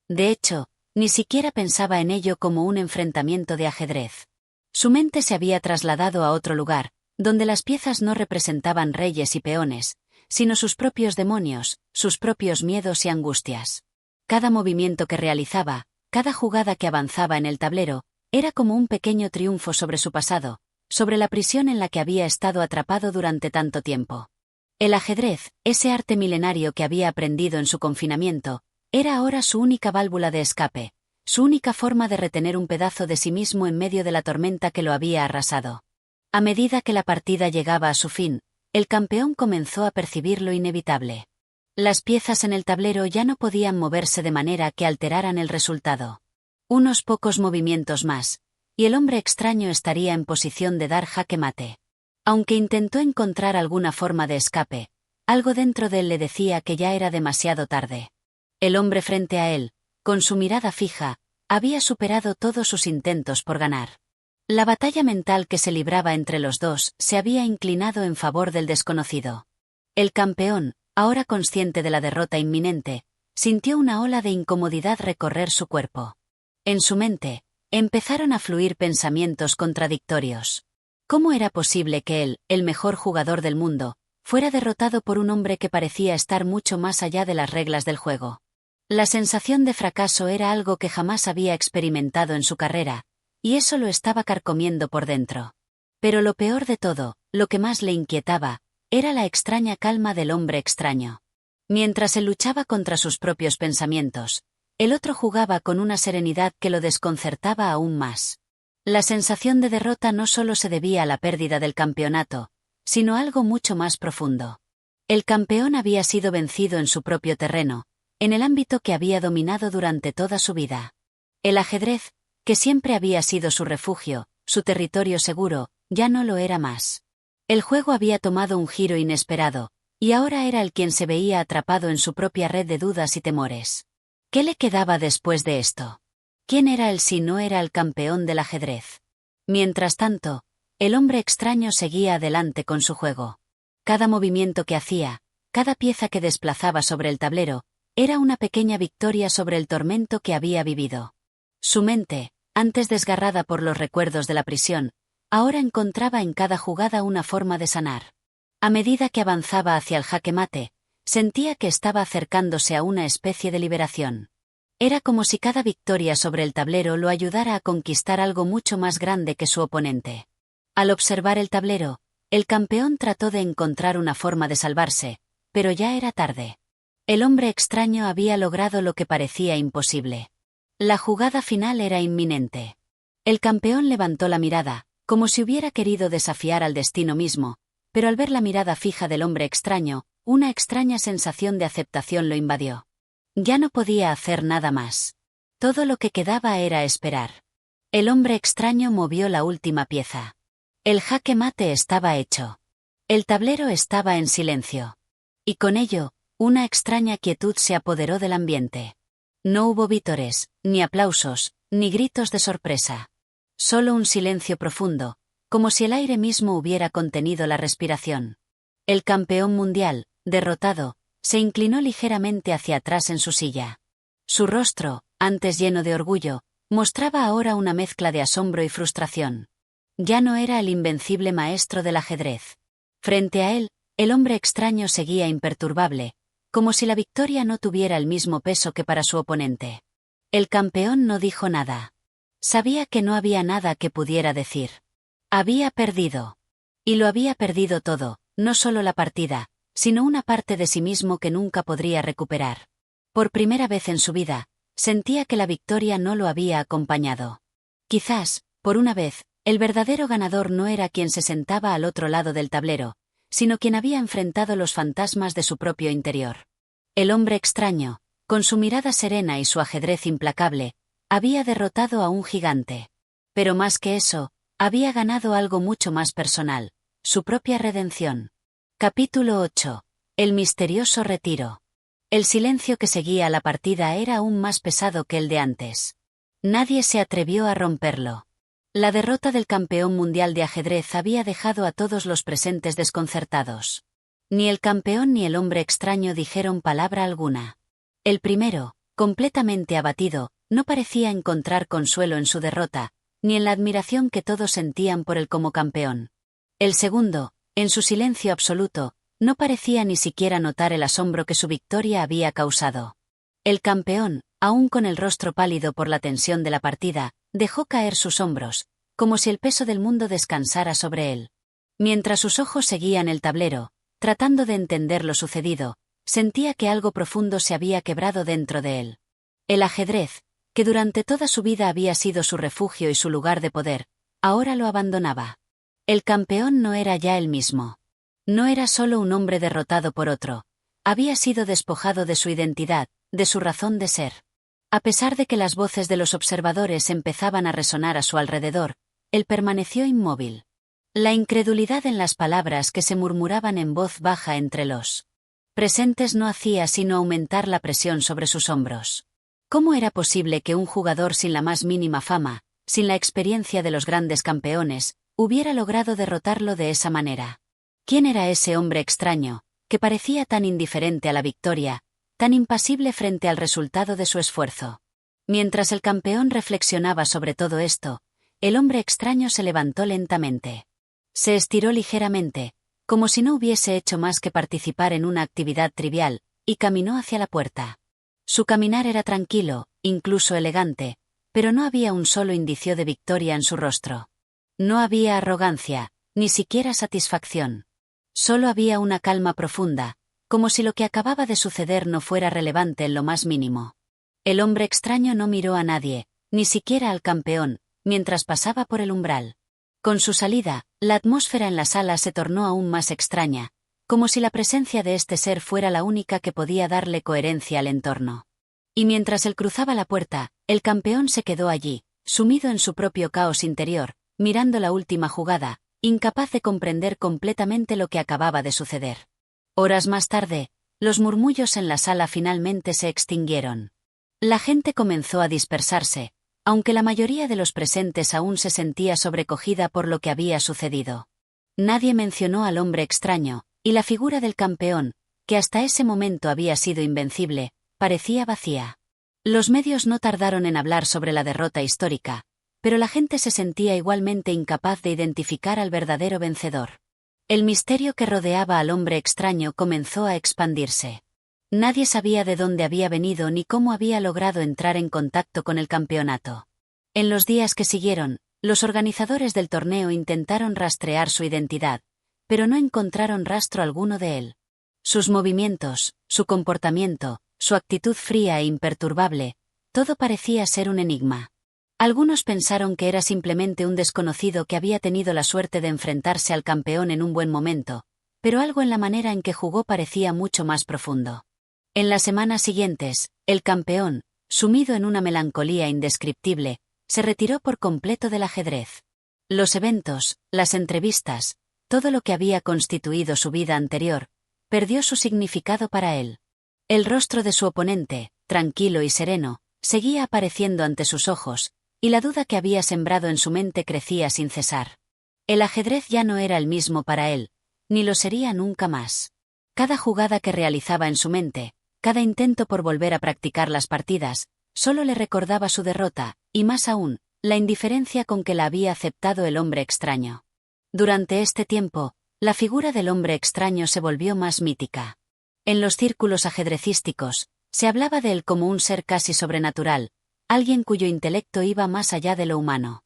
De hecho, ni siquiera pensaba en ello como un enfrentamiento de ajedrez. Su mente se había trasladado a otro lugar, donde las piezas no representaban reyes y peones, sino sus propios demonios, sus propios miedos y angustias. Cada movimiento que realizaba, cada jugada que avanzaba en el tablero, era como un pequeño triunfo sobre su pasado, sobre la prisión en la que había estado atrapado durante tanto tiempo. El ajedrez, ese arte milenario que había aprendido en su confinamiento, era ahora su única válvula de escape, su única forma de retener un pedazo de sí mismo en medio de la tormenta que lo había arrasado. A medida que la partida llegaba a su fin, el campeón comenzó a percibir lo inevitable. Las piezas en el tablero ya no podían moverse de manera que alteraran el resultado. Unos pocos movimientos más, y el hombre extraño estaría en posición de dar jaque mate. Aunque intentó encontrar alguna forma de escape, algo dentro de él le decía que ya era demasiado tarde. El hombre frente a él, con su mirada fija, había superado todos sus intentos por ganar. La batalla mental que se libraba entre los dos se había inclinado en favor del desconocido. El campeón, ahora consciente de la derrota inminente, sintió una ola de incomodidad recorrer su cuerpo. En su mente, empezaron a fluir pensamientos contradictorios. ¿Cómo era posible que él, el mejor jugador del mundo, fuera derrotado por un hombre que parecía estar mucho más allá de las reglas del juego? La sensación de fracaso era algo que jamás había experimentado en su carrera, y eso lo estaba carcomiendo por dentro. Pero lo peor de todo, lo que más le inquietaba, era la extraña calma del hombre extraño. Mientras él luchaba contra sus propios pensamientos, el otro jugaba con una serenidad que lo desconcertaba aún más. La sensación de derrota no solo se debía a la pérdida del campeonato, sino a algo mucho más profundo. El campeón había sido vencido en su propio terreno, en el ámbito que había dominado durante toda su vida. El ajedrez, que siempre había sido su refugio, su territorio seguro, ya no lo era más. El juego había tomado un giro inesperado, y ahora era él quien se veía atrapado en su propia red de dudas y temores. ¿Qué le quedaba después de esto? ¿Quién era él si no era el campeón del ajedrez? Mientras tanto, el hombre extraño seguía adelante con su juego. Cada movimiento que hacía, cada pieza que desplazaba sobre el tablero, era una pequeña victoria sobre el tormento que había vivido. Su mente, antes desgarrada por los recuerdos de la prisión, ahora encontraba en cada jugada una forma de sanar. A medida que avanzaba hacia el jaque mate, sentía que estaba acercándose a una especie de liberación. Era como si cada victoria sobre el tablero lo ayudara a conquistar algo mucho más grande que su oponente. Al observar el tablero, el campeón trató de encontrar una forma de salvarse, pero ya era tarde. El hombre extraño había logrado lo que parecía imposible. La jugada final era inminente. El campeón levantó la mirada, como si hubiera querido desafiar al destino mismo, pero al ver la mirada fija del hombre extraño, una extraña sensación de aceptación lo invadió. Ya no podía hacer nada más. Todo lo que quedaba era esperar. El hombre extraño movió la última pieza. El jaque mate estaba hecho. El tablero estaba en silencio. Y con ello, una extraña quietud se apoderó del ambiente. No hubo vítores, ni aplausos, ni gritos de sorpresa. Solo un silencio profundo, como si el aire mismo hubiera contenido la respiración. El campeón mundial, derrotado, se inclinó ligeramente hacia atrás en su silla. Su rostro, antes lleno de orgullo, mostraba ahora una mezcla de asombro y frustración. Ya no era el invencible maestro del ajedrez. Frente a él, el hombre extraño seguía imperturbable, como si la victoria no tuviera el mismo peso que para su oponente. El campeón no dijo nada. Sabía que no había nada que pudiera decir. Había perdido. Y lo había perdido todo, no solo la partida, sino una parte de sí mismo que nunca podría recuperar. Por primera vez en su vida, sentía que la victoria no lo había acompañado. Quizás, por una vez, el verdadero ganador no era quien se sentaba al otro lado del tablero, sino quien había enfrentado los fantasmas de su propio interior. El hombre extraño, con su mirada serena y su ajedrez implacable, había derrotado a un gigante. Pero más que eso, había ganado algo mucho más personal, su propia redención. Capítulo 8. El misterioso retiro. El silencio que seguía a la partida era aún más pesado que el de antes. Nadie se atrevió a romperlo. La derrota del campeón mundial de ajedrez había dejado a todos los presentes desconcertados. Ni el campeón ni el hombre extraño dijeron palabra alguna. El primero, completamente abatido, no parecía encontrar consuelo en su derrota, ni en la admiración que todos sentían por él como campeón. El segundo, en su silencio absoluto, no parecía ni siquiera notar el asombro que su victoria había causado. El campeón, aún con el rostro pálido por la tensión de la partida, dejó caer sus hombros, como si el peso del mundo descansara sobre él. Mientras sus ojos seguían el tablero, tratando de entender lo sucedido, sentía que algo profundo se había quebrado dentro de él. El ajedrez, que durante toda su vida había sido su refugio y su lugar de poder, ahora lo abandonaba. El campeón no era ya el mismo. No era solo un hombre derrotado por otro. Había sido despojado de su identidad, de su razón de ser. A pesar de que las voces de los observadores empezaban a resonar a su alrededor, él permaneció inmóvil. La incredulidad en las palabras que se murmuraban en voz baja entre los presentes no hacía sino aumentar la presión sobre sus hombros. ¿Cómo era posible que un jugador sin la más mínima fama, sin la experiencia de los grandes campeones, hubiera logrado derrotarlo de esa manera? ¿Quién era ese hombre extraño, que parecía tan indiferente a la victoria, tan impasible frente al resultado de su esfuerzo? Mientras el campeón reflexionaba sobre todo esto, el hombre extraño se levantó lentamente. Se estiró ligeramente, como si no hubiese hecho más que participar en una actividad trivial, y caminó hacia la puerta. Su caminar era tranquilo, incluso elegante, pero no había un solo indicio de victoria en su rostro. No había arrogancia, ni siquiera satisfacción. Solo había una calma profunda, como si lo que acababa de suceder no fuera relevante en lo más mínimo. El hombre extraño no miró a nadie, ni siquiera al campeón, mientras pasaba por el umbral. Con su salida, la atmósfera en la sala se tornó aún más extraña, como si la presencia de este ser fuera la única que podía darle coherencia al entorno. Y mientras él cruzaba la puerta, el campeón se quedó allí, sumido en su propio caos interior, mirando la última jugada, incapaz de comprender completamente lo que acababa de suceder. Horas más tarde, los murmullos en la sala finalmente se extinguieron. La gente comenzó a dispersarse, aunque la mayoría de los presentes aún se sentía sobrecogida por lo que había sucedido. Nadie mencionó al hombre extraño, y la figura del campeón, que hasta ese momento había sido invencible, parecía vacía. Los medios no tardaron en hablar sobre la derrota histórica, pero la gente se sentía igualmente incapaz de identificar al verdadero vencedor. El misterio que rodeaba al hombre extraño comenzó a expandirse. Nadie sabía de dónde había venido ni cómo había logrado entrar en contacto con el campeonato. En los días que siguieron, los organizadores del torneo intentaron rastrear su identidad, pero no encontraron rastro alguno de él. Sus movimientos, su comportamiento, su actitud fría e imperturbable, todo parecía ser un enigma. Algunos pensaron que era simplemente un desconocido que había tenido la suerte de enfrentarse al campeón en un buen momento, pero algo en la manera en que jugó parecía mucho más profundo. En las semanas siguientes, el campeón, sumido en una melancolía indescriptible, se retiró por completo del ajedrez. Los eventos, las entrevistas, todo lo que había constituido su vida anterior, perdió su significado para él. El rostro de su oponente, tranquilo y sereno, seguía apareciendo ante sus ojos, y la duda que había sembrado en su mente crecía sin cesar. El ajedrez ya no era el mismo para él, ni lo sería nunca más. Cada jugada que realizaba en su mente, cada intento por volver a practicar las partidas, solo le recordaba su derrota, y más aún, la indiferencia con que la había aceptado el hombre extraño. Durante este tiempo, la figura del hombre extraño se volvió más mítica. En los círculos ajedrecísticos, se hablaba de él como un ser casi sobrenatural, alguien cuyo intelecto iba más allá de lo humano.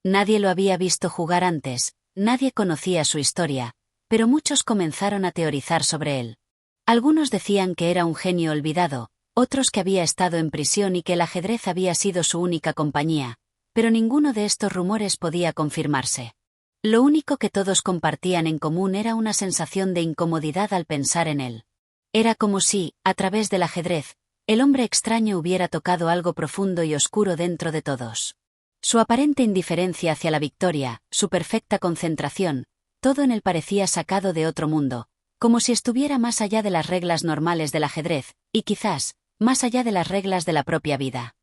Nadie lo había visto jugar antes, nadie conocía su historia, pero muchos comenzaron a teorizar sobre él. Algunos decían que era un genio olvidado, otros que había estado en prisión y que el ajedrez había sido su única compañía, pero ninguno de estos rumores podía confirmarse. Lo único que todos compartían en común era una sensación de incomodidad al pensar en él. Era como si, a través del ajedrez, el hombre extraño hubiera tocado algo profundo y oscuro dentro de todos. Su aparente indiferencia hacia la victoria, su perfecta concentración, todo en él parecía sacado de otro mundo, como si estuviera más allá de las reglas normales del ajedrez, y quizás, más allá de las reglas de la propia vida.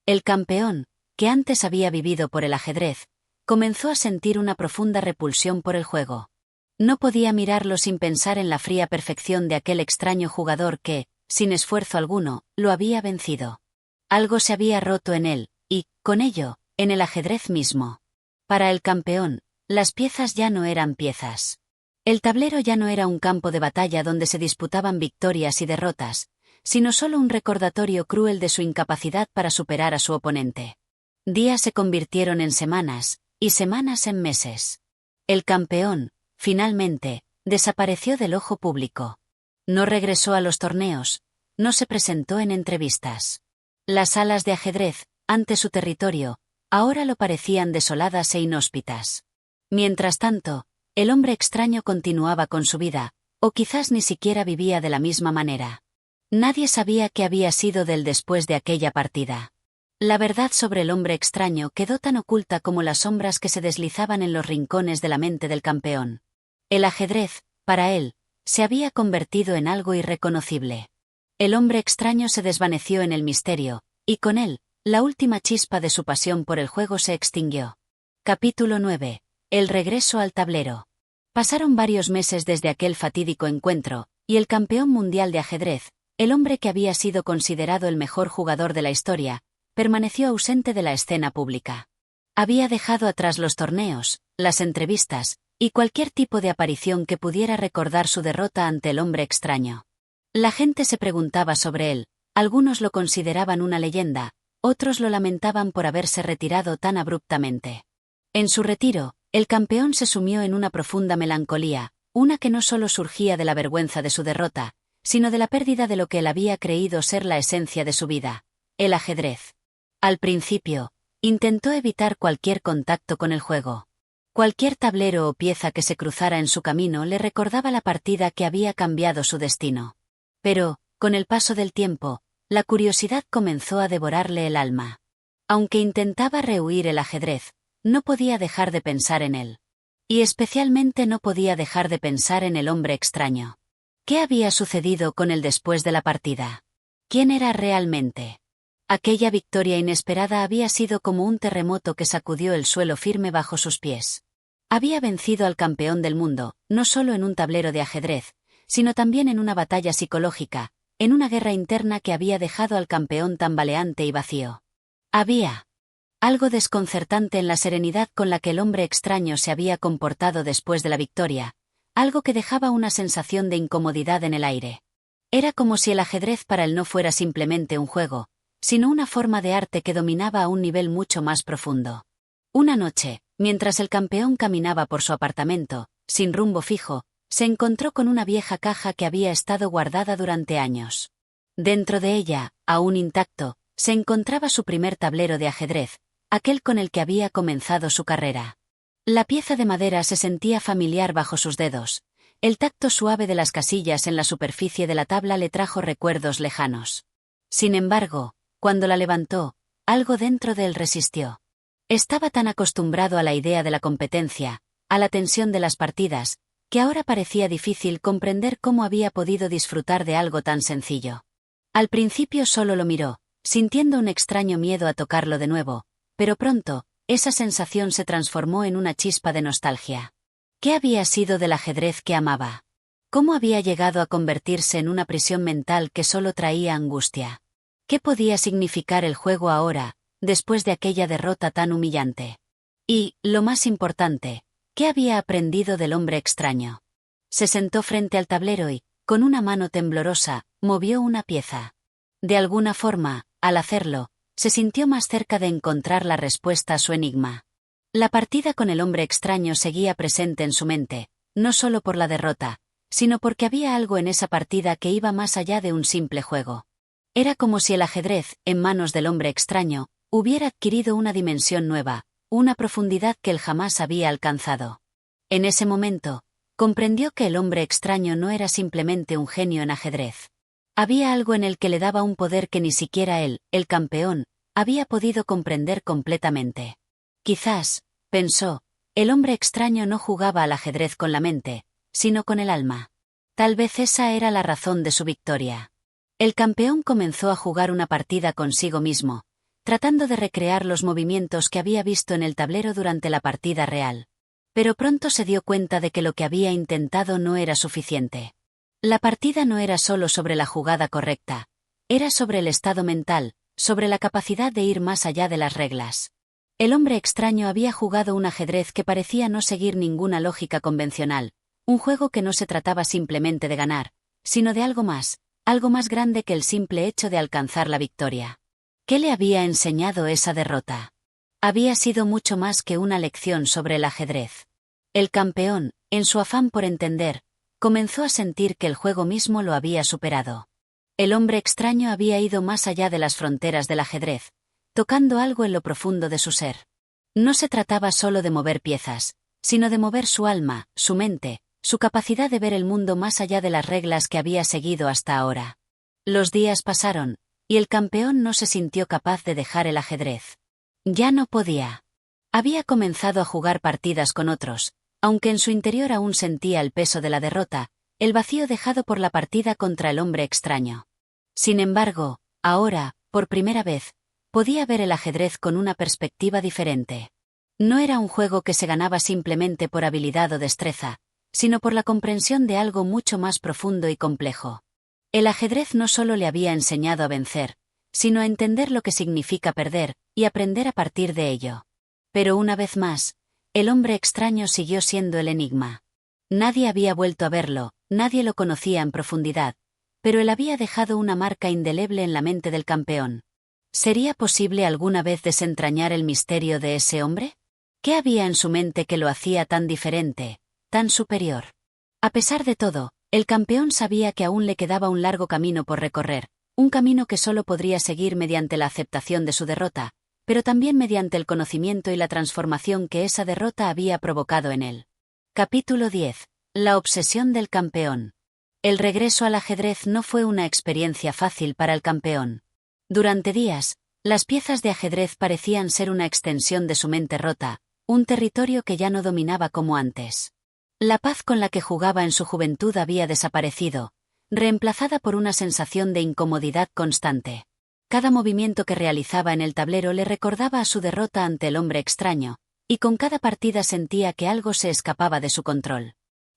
El campeón, que antes había vivido por el ajedrez, comenzó a sentir una profunda repulsión por el juego. No podía mirarlo sin pensar en la fría perfección de aquel extraño jugador que, sin esfuerzo alguno, lo había vencido. Algo se había roto en él, y, con ello, en el ajedrez mismo. Para el campeón, las piezas ya no eran piezas. El tablero ya no era un campo de batalla donde se disputaban victorias y derrotas, sino solo un recordatorio cruel de su incapacidad para superar a su oponente. Días se convirtieron en semanas, y semanas en meses. El campeón, finalmente, desapareció del ojo público. No regresó a los torneos, no se presentó en entrevistas. Las salas de ajedrez, ante su territorio, ahora lo parecían desoladas e inhóspitas. Mientras tanto, el hombre extraño continuaba con su vida, o quizás ni siquiera vivía de la misma manera. Nadie sabía qué había sido de él después de aquella partida. La verdad sobre el hombre extraño quedó tan oculta como las sombras que se deslizaban en los rincones de la mente del campeón. El ajedrez, para él, se había convertido en algo irreconocible. El hombre extraño se desvaneció en el misterio, y con él, la última chispa de su pasión por el juego se extinguió. Capítulo 9. El regreso al tablero. Pasaron varios meses desde aquel fatídico encuentro, y el campeón mundial de ajedrez, el hombre que había sido considerado el mejor jugador de la historia, permaneció ausente de la escena pública. Había dejado atrás los torneos, las entrevistas, y cualquier tipo de aparición que pudiera recordar su derrota ante el hombre extraño. La gente se preguntaba sobre él, algunos lo consideraban una leyenda, otros lo lamentaban por haberse retirado tan abruptamente. En su retiro, el campeón se sumió en una profunda melancolía, una que no solo surgía de la vergüenza de su derrota, sino de la pérdida de lo que él había creído ser la esencia de su vida, el ajedrez. Al principio, intentó evitar cualquier contacto con el juego. Cualquier tablero o pieza que se cruzara en su camino le recordaba la partida que había cambiado su destino. Pero, con el paso del tiempo, la curiosidad comenzó a devorarle el alma. Aunque intentaba rehuir el ajedrez, no podía dejar de pensar en él. Y especialmente no podía dejar de pensar en el hombre extraño. ¿Qué había sucedido con él después de la partida? ¿Quién era realmente? Aquella victoria inesperada había sido como un terremoto que sacudió el suelo firme bajo sus pies. Había vencido al campeón del mundo, no solo en un tablero de ajedrez, sino también en una batalla psicológica, en una guerra interna que había dejado al campeón tambaleante y vacío. Había algo desconcertante en la serenidad con la que el hombre extraño se había comportado después de la victoria, algo que dejaba una sensación de incomodidad en el aire. Era como si el ajedrez para él no fuera simplemente un juego, sino una forma de arte que dominaba a un nivel mucho más profundo. Una noche, mientras el campeón caminaba por su apartamento, sin rumbo fijo, se encontró con una vieja caja que había estado guardada durante años. Dentro de ella, aún intacto, se encontraba su primer tablero de ajedrez, aquel con el que había comenzado su carrera. La pieza de madera se sentía familiar bajo sus dedos. El tacto suave de las casillas en la superficie de la tabla le trajo recuerdos lejanos. Sin embargo, cuando la levantó, algo dentro de él resistió. Estaba tan acostumbrado a la idea de la competencia, a la tensión de las partidas, que ahora parecía difícil comprender cómo había podido disfrutar de algo tan sencillo. Al principio solo lo miró, sintiendo un extraño miedo a tocarlo de nuevo, pero pronto, esa sensación se transformó en una chispa de nostalgia. ¿Qué había sido del ajedrez que amaba? ¿Cómo había llegado a convertirse en una prisión mental que solo traía angustia? ¿Qué podía significar el juego ahora, después de aquella derrota tan humillante? Y, lo más importante, ¿qué había aprendido del hombre extraño? Se sentó frente al tablero y, con una mano temblorosa, movió una pieza. De alguna forma, al hacerlo, se sintió más cerca de encontrar la respuesta a su enigma. La partida con el hombre extraño seguía presente en su mente, no solo por la derrota, sino porque había algo en esa partida que iba más allá de un simple juego. Era como si el ajedrez, en manos del hombre extraño, hubiera adquirido una dimensión nueva, una profundidad que él jamás había alcanzado. En ese momento, comprendió que el hombre extraño no era simplemente un genio en ajedrez. Había algo en él que le daba un poder que ni siquiera él, el campeón, había podido comprender completamente. Quizás, pensó, el hombre extraño no jugaba al ajedrez con la mente, sino con el alma. Tal vez esa era la razón de su victoria. El campeón comenzó a jugar una partida consigo mismo, tratando de recrear los movimientos que había visto en el tablero durante la partida real. Pero pronto se dio cuenta de que lo que había intentado no era suficiente. La partida no era solo sobre la jugada correcta, era sobre el estado mental, sobre la capacidad de ir más allá de las reglas. El hombre extraño había jugado un ajedrez que parecía no seguir ninguna lógica convencional, un juego que no se trataba simplemente de ganar, sino de algo más grande que el simple hecho de alcanzar la victoria. ¿Qué le había enseñado esa derrota? Había sido mucho más que una lección sobre el ajedrez. El campeón, en su afán por entender, comenzó a sentir que el juego mismo lo había superado. El hombre extraño había ido más allá de las fronteras del ajedrez, tocando algo en lo profundo de su ser. No se trataba solo de mover piezas, sino de mover su alma, su mente, su capacidad de ver el mundo más allá de las reglas que había seguido hasta ahora. Los días pasaron, y el campeón no se sintió capaz de dejar el ajedrez. Ya no podía. Había comenzado a jugar partidas con otros, aunque en su interior aún sentía el peso de la derrota, el vacío dejado por la partida contra el hombre extraño. Sin embargo, ahora, por primera vez, podía ver el ajedrez con una perspectiva diferente. No era un juego que se ganaba simplemente por habilidad o destreza, sino por la comprensión de algo mucho más profundo y complejo. El ajedrez no solo le había enseñado a vencer, sino a entender lo que significa perder, y aprender a partir de ello. Pero una vez más, el hombre extraño siguió siendo el enigma. Nadie había vuelto a verlo, nadie lo conocía en profundidad, pero él había dejado una marca indeleble en la mente del campeón. ¿Sería posible alguna vez desentrañar el misterio de ese hombre? ¿Qué había en su mente que lo hacía tan diferente, tan superior? A pesar de todo, el campeón sabía que aún le quedaba un largo camino por recorrer, un camino que solo podría seguir mediante la aceptación de su derrota, pero también mediante el conocimiento y la transformación que esa derrota había provocado en él. Capítulo 10. La obsesión del campeón. El regreso al ajedrez no fue una experiencia fácil para el campeón. Durante días, Las piezas de ajedrez parecían ser una extensión de su mente rota, un territorio que ya no dominaba como antes. La paz con la que jugaba en su juventud había desaparecido, reemplazada por una sensación de incomodidad constante. Cada movimiento que realizaba en el tablero le recordaba a su derrota ante el hombre extraño, y con cada partida sentía que algo se escapaba de su control.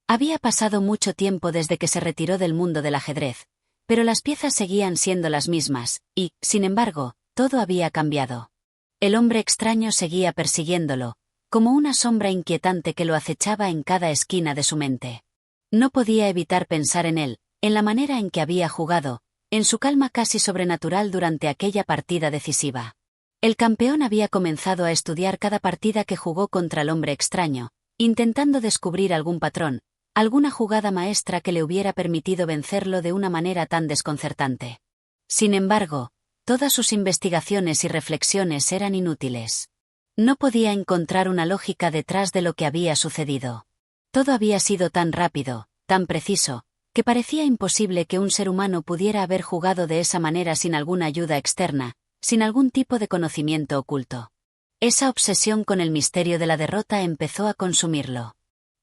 Había pasado mucho tiempo desde que se retiró del mundo del ajedrez, pero las piezas seguían siendo las mismas, y, sin embargo, todo había cambiado. El hombre extraño seguía persiguiéndolo, como una sombra inquietante que lo acechaba en cada esquina de su mente. No podía evitar pensar en él, en la manera en que había jugado, en su calma casi sobrenatural durante aquella partida decisiva. El campeón había comenzado a estudiar cada partida que jugó contra el hombre extraño, intentando descubrir algún patrón, alguna jugada maestra que le hubiera permitido vencerlo de una manera tan desconcertante. Sin embargo, todas sus investigaciones y reflexiones eran inútiles. No podía encontrar una lógica detrás de lo que había sucedido. Todo había sido tan rápido, tan preciso, que parecía imposible que un ser humano pudiera haber jugado de esa manera sin alguna ayuda externa, sin algún tipo de conocimiento oculto. Esa obsesión con el misterio de la derrota empezó a consumirlo.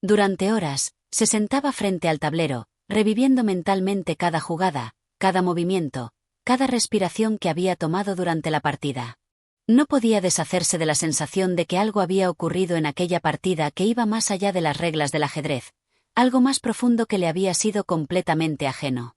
Durante horas, se sentaba frente al tablero, reviviendo mentalmente cada jugada, cada movimiento, cada respiración que había tomado durante la partida. No podía deshacerse de la sensación de que algo había ocurrido en aquella partida que iba más allá de las reglas del ajedrez, algo más profundo que le había sido completamente ajeno.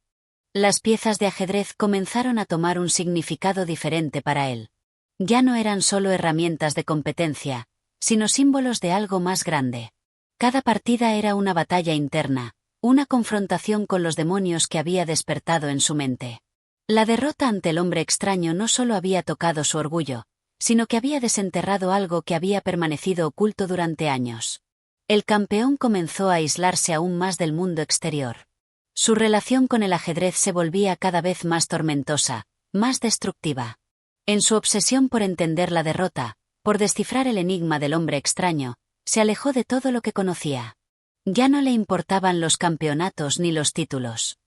Las piezas de ajedrez comenzaron a tomar un significado diferente para él. Ya no eran solo herramientas de competencia, sino símbolos de algo más grande. Cada partida era una batalla interna, una confrontación con los demonios que había despertado en su mente. La derrota ante el hombre extraño no solo había tocado su orgullo, sino que había desenterrado algo que había permanecido oculto durante años. El campeón comenzó a aislarse aún más del mundo exterior. Su relación con el ajedrez se volvía cada vez más tormentosa, más destructiva. En su obsesión por entender la derrota, por descifrar el enigma del hombre extraño, se alejó de todo lo que conocía. Ya no le importaban los campeonatos ni los títulos.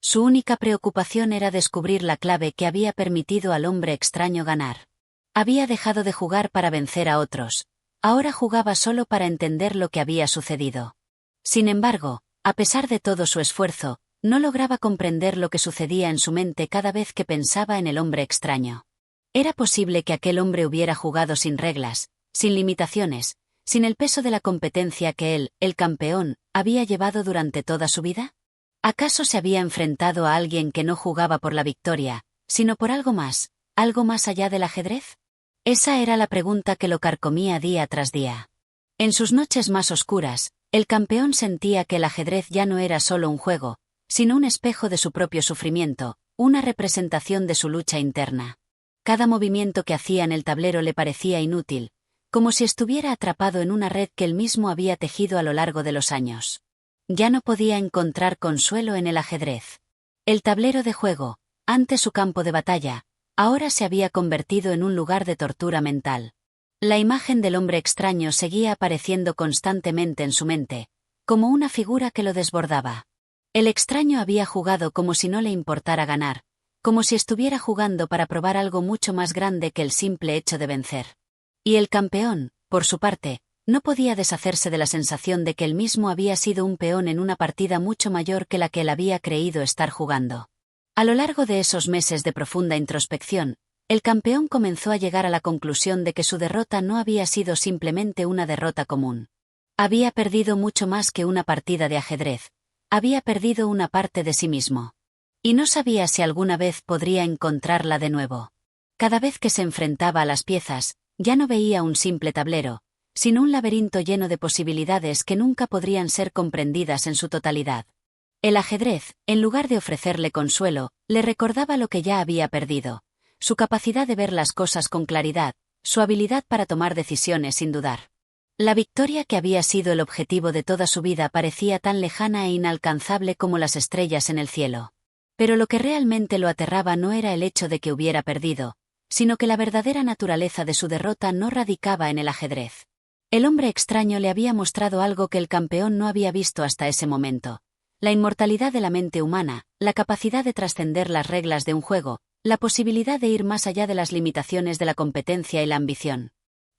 Su única preocupación era descubrir la clave que había permitido al hombre extraño ganar. Había dejado de jugar para vencer a otros, ahora jugaba solo para entender lo que había sucedido. Sin embargo, a pesar de todo su esfuerzo, no lograba comprender lo que sucedía en su mente cada vez que pensaba en el hombre extraño. ¿Era posible que aquel hombre hubiera jugado sin reglas, sin limitaciones, sin el peso de la competencia que él, el campeón, había llevado durante toda su vida? ¿Acaso se había enfrentado a alguien que no jugaba por la victoria, sino por algo más allá del ajedrez? Esa era la pregunta que lo carcomía día tras día. En sus noches más oscuras, el campeón sentía que el ajedrez ya no era solo un juego, sino un espejo de su propio sufrimiento, una representación de su lucha interna. Cada movimiento que hacía en el tablero le parecía inútil, como si estuviera atrapado en una red que él mismo había tejido a lo largo de los años. Ya no podía encontrar consuelo en el ajedrez. El tablero de juego, antes su campo de batalla, ahora se había convertido en un lugar de tortura mental. La imagen del hombre extraño seguía apareciendo constantemente en su mente, como una figura que lo desbordaba. El extraño había jugado como si no le importara ganar, como si estuviera jugando para probar algo mucho más grande que el simple hecho de vencer. Y el campeón, por su parte, no podía deshacerse de la sensación de que él mismo había sido un peón en una partida mucho mayor que la que él había creído estar jugando. A lo largo de esos meses de profunda introspección, el campeón comenzó a llegar a la conclusión de que su derrota no había sido simplemente una derrota común. Había perdido mucho más que una partida de ajedrez, había perdido una parte de sí mismo. Y no sabía si alguna vez podría encontrarla de nuevo. Cada vez que se enfrentaba a las piezas, ya no veía un simple tablero, sino un laberinto lleno de posibilidades que nunca podrían ser comprendidas en su totalidad. El ajedrez, en lugar de ofrecerle consuelo, le recordaba lo que ya había perdido, su capacidad de ver las cosas con claridad, su habilidad para tomar decisiones sin dudar. La victoria que había sido el objetivo de toda su vida parecía tan lejana e inalcanzable como las estrellas en el cielo. Pero lo que realmente lo aterraba no era el hecho de que hubiera perdido, sino que la verdadera naturaleza de su derrota no radicaba en el ajedrez. El hombre extraño le había mostrado algo que el campeón no había visto hasta ese momento. La inmortalidad de la mente humana, la capacidad de trascender las reglas de un juego, la posibilidad de ir más allá de las limitaciones de la competencia y la ambición.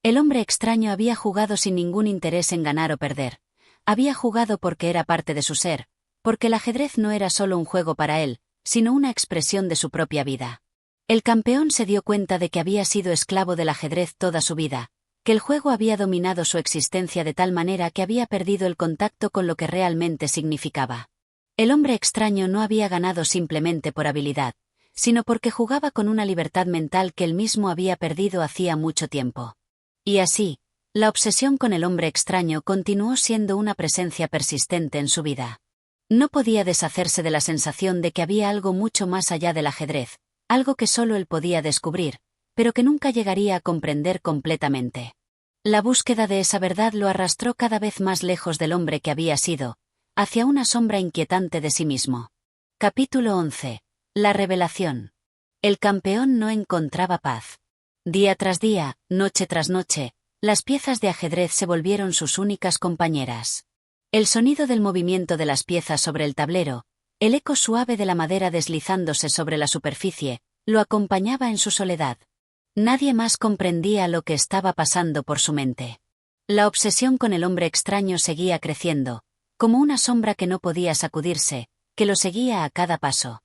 El hombre extraño había jugado sin ningún interés en ganar o perder. Había jugado porque era parte de su ser, porque el ajedrez no era solo un juego para él, sino una expresión de su propia vida. El campeón se dio cuenta de que había sido esclavo del ajedrez toda su vida, que el juego había dominado su existencia de tal manera que había perdido el contacto con lo que realmente significaba. El hombre extraño no había ganado simplemente por habilidad, sino porque jugaba con una libertad mental que él mismo había perdido hacía mucho tiempo. Y así, la obsesión con el hombre extraño continuó siendo una presencia persistente en su vida. No podía deshacerse de la sensación de que había algo mucho más allá del ajedrez, algo que solo él podía descubrir, pero que nunca llegaría a comprender completamente. La búsqueda de esa verdad lo arrastró cada vez más lejos del hombre que había sido, hacia una sombra inquietante de sí mismo. Capítulo 11. La revelación. El campeón no encontraba paz. Día tras día, noche tras noche, las piezas de ajedrez se volvieron sus únicas compañeras. El sonido del movimiento de las piezas sobre el tablero, el eco suave de la madera deslizándose sobre la superficie, lo acompañaba en su soledad. Nadie más comprendía lo que estaba pasando por su mente. La obsesión con el hombre extraño seguía creciendo, como una sombra que no podía sacudirse, que lo seguía a cada paso.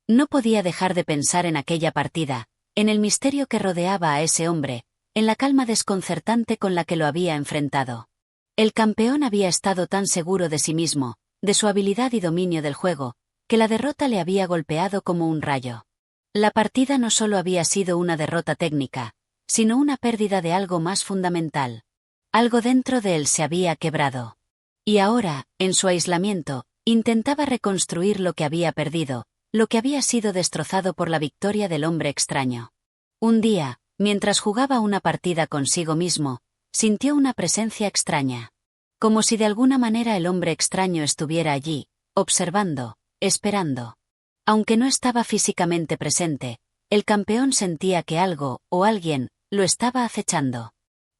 No podía dejar de pensar en aquella partida, en el misterio que rodeaba a ese hombre, en la calma desconcertante con la que lo había enfrentado. El campeón había estado tan seguro de sí mismo, de su habilidad y dominio del juego, que la derrota le había golpeado como un rayo. La partida no solo había sido una derrota técnica, sino una pérdida de algo más fundamental. Algo dentro de él se había quebrado. Y ahora, en su aislamiento, intentaba reconstruir lo que había perdido, lo que había sido destrozado por la victoria del hombre extraño. Un día, mientras jugaba una partida consigo mismo, sintió una presencia extraña. Como si de alguna manera el hombre extraño estuviera allí, observando, esperando. Aunque no estaba físicamente presente, el campeón sentía que algo, o alguien, lo estaba acechando.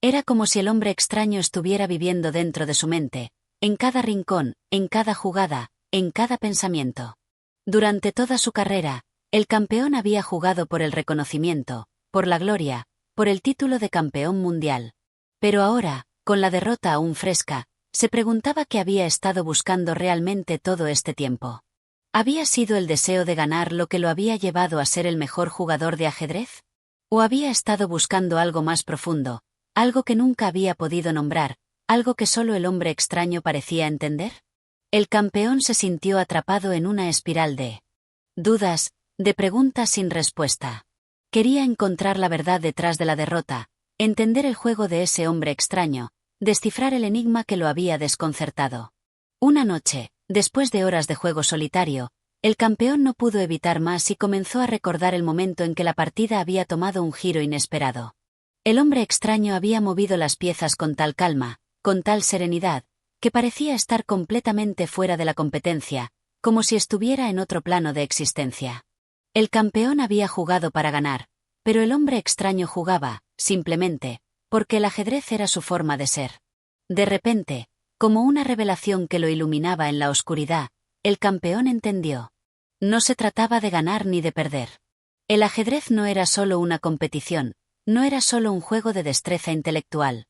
Era como si el hombre extraño estuviera viviendo dentro de su mente, en cada rincón, en cada jugada, en cada pensamiento. Durante toda su carrera, el campeón había jugado por el reconocimiento, por la gloria, por el título de campeón mundial. Pero ahora, con la derrota aún fresca, se preguntaba qué había estado buscando realmente todo este tiempo. ¿Había sido el deseo de ganar lo que lo había llevado a ser el mejor jugador de ajedrez? ¿O había estado buscando algo más profundo, algo que nunca había podido nombrar, algo que solo el hombre extraño parecía entender? El campeón se sintió atrapado en una espiral de dudas, de preguntas sin respuesta. Quería encontrar la verdad detrás de la derrota, entender el juego de ese hombre extraño, descifrar el enigma que lo había desconcertado. Una noche, después de horas de juego solitario, el campeón no pudo evitar más y comenzó a recordar el momento en que la partida había tomado un giro inesperado. El hombre extraño había movido las piezas con tal calma, con tal serenidad, que parecía estar completamente fuera de la competencia, como si estuviera en otro plano de existencia. El campeón había jugado para ganar, pero el hombre extraño jugaba, simplemente, porque el ajedrez era su forma de ser. De repente, como una revelación que lo iluminaba en la oscuridad, el campeón entendió. No se trataba de ganar ni de perder. El ajedrez no era solo una competición, no era solo un juego de destreza intelectual.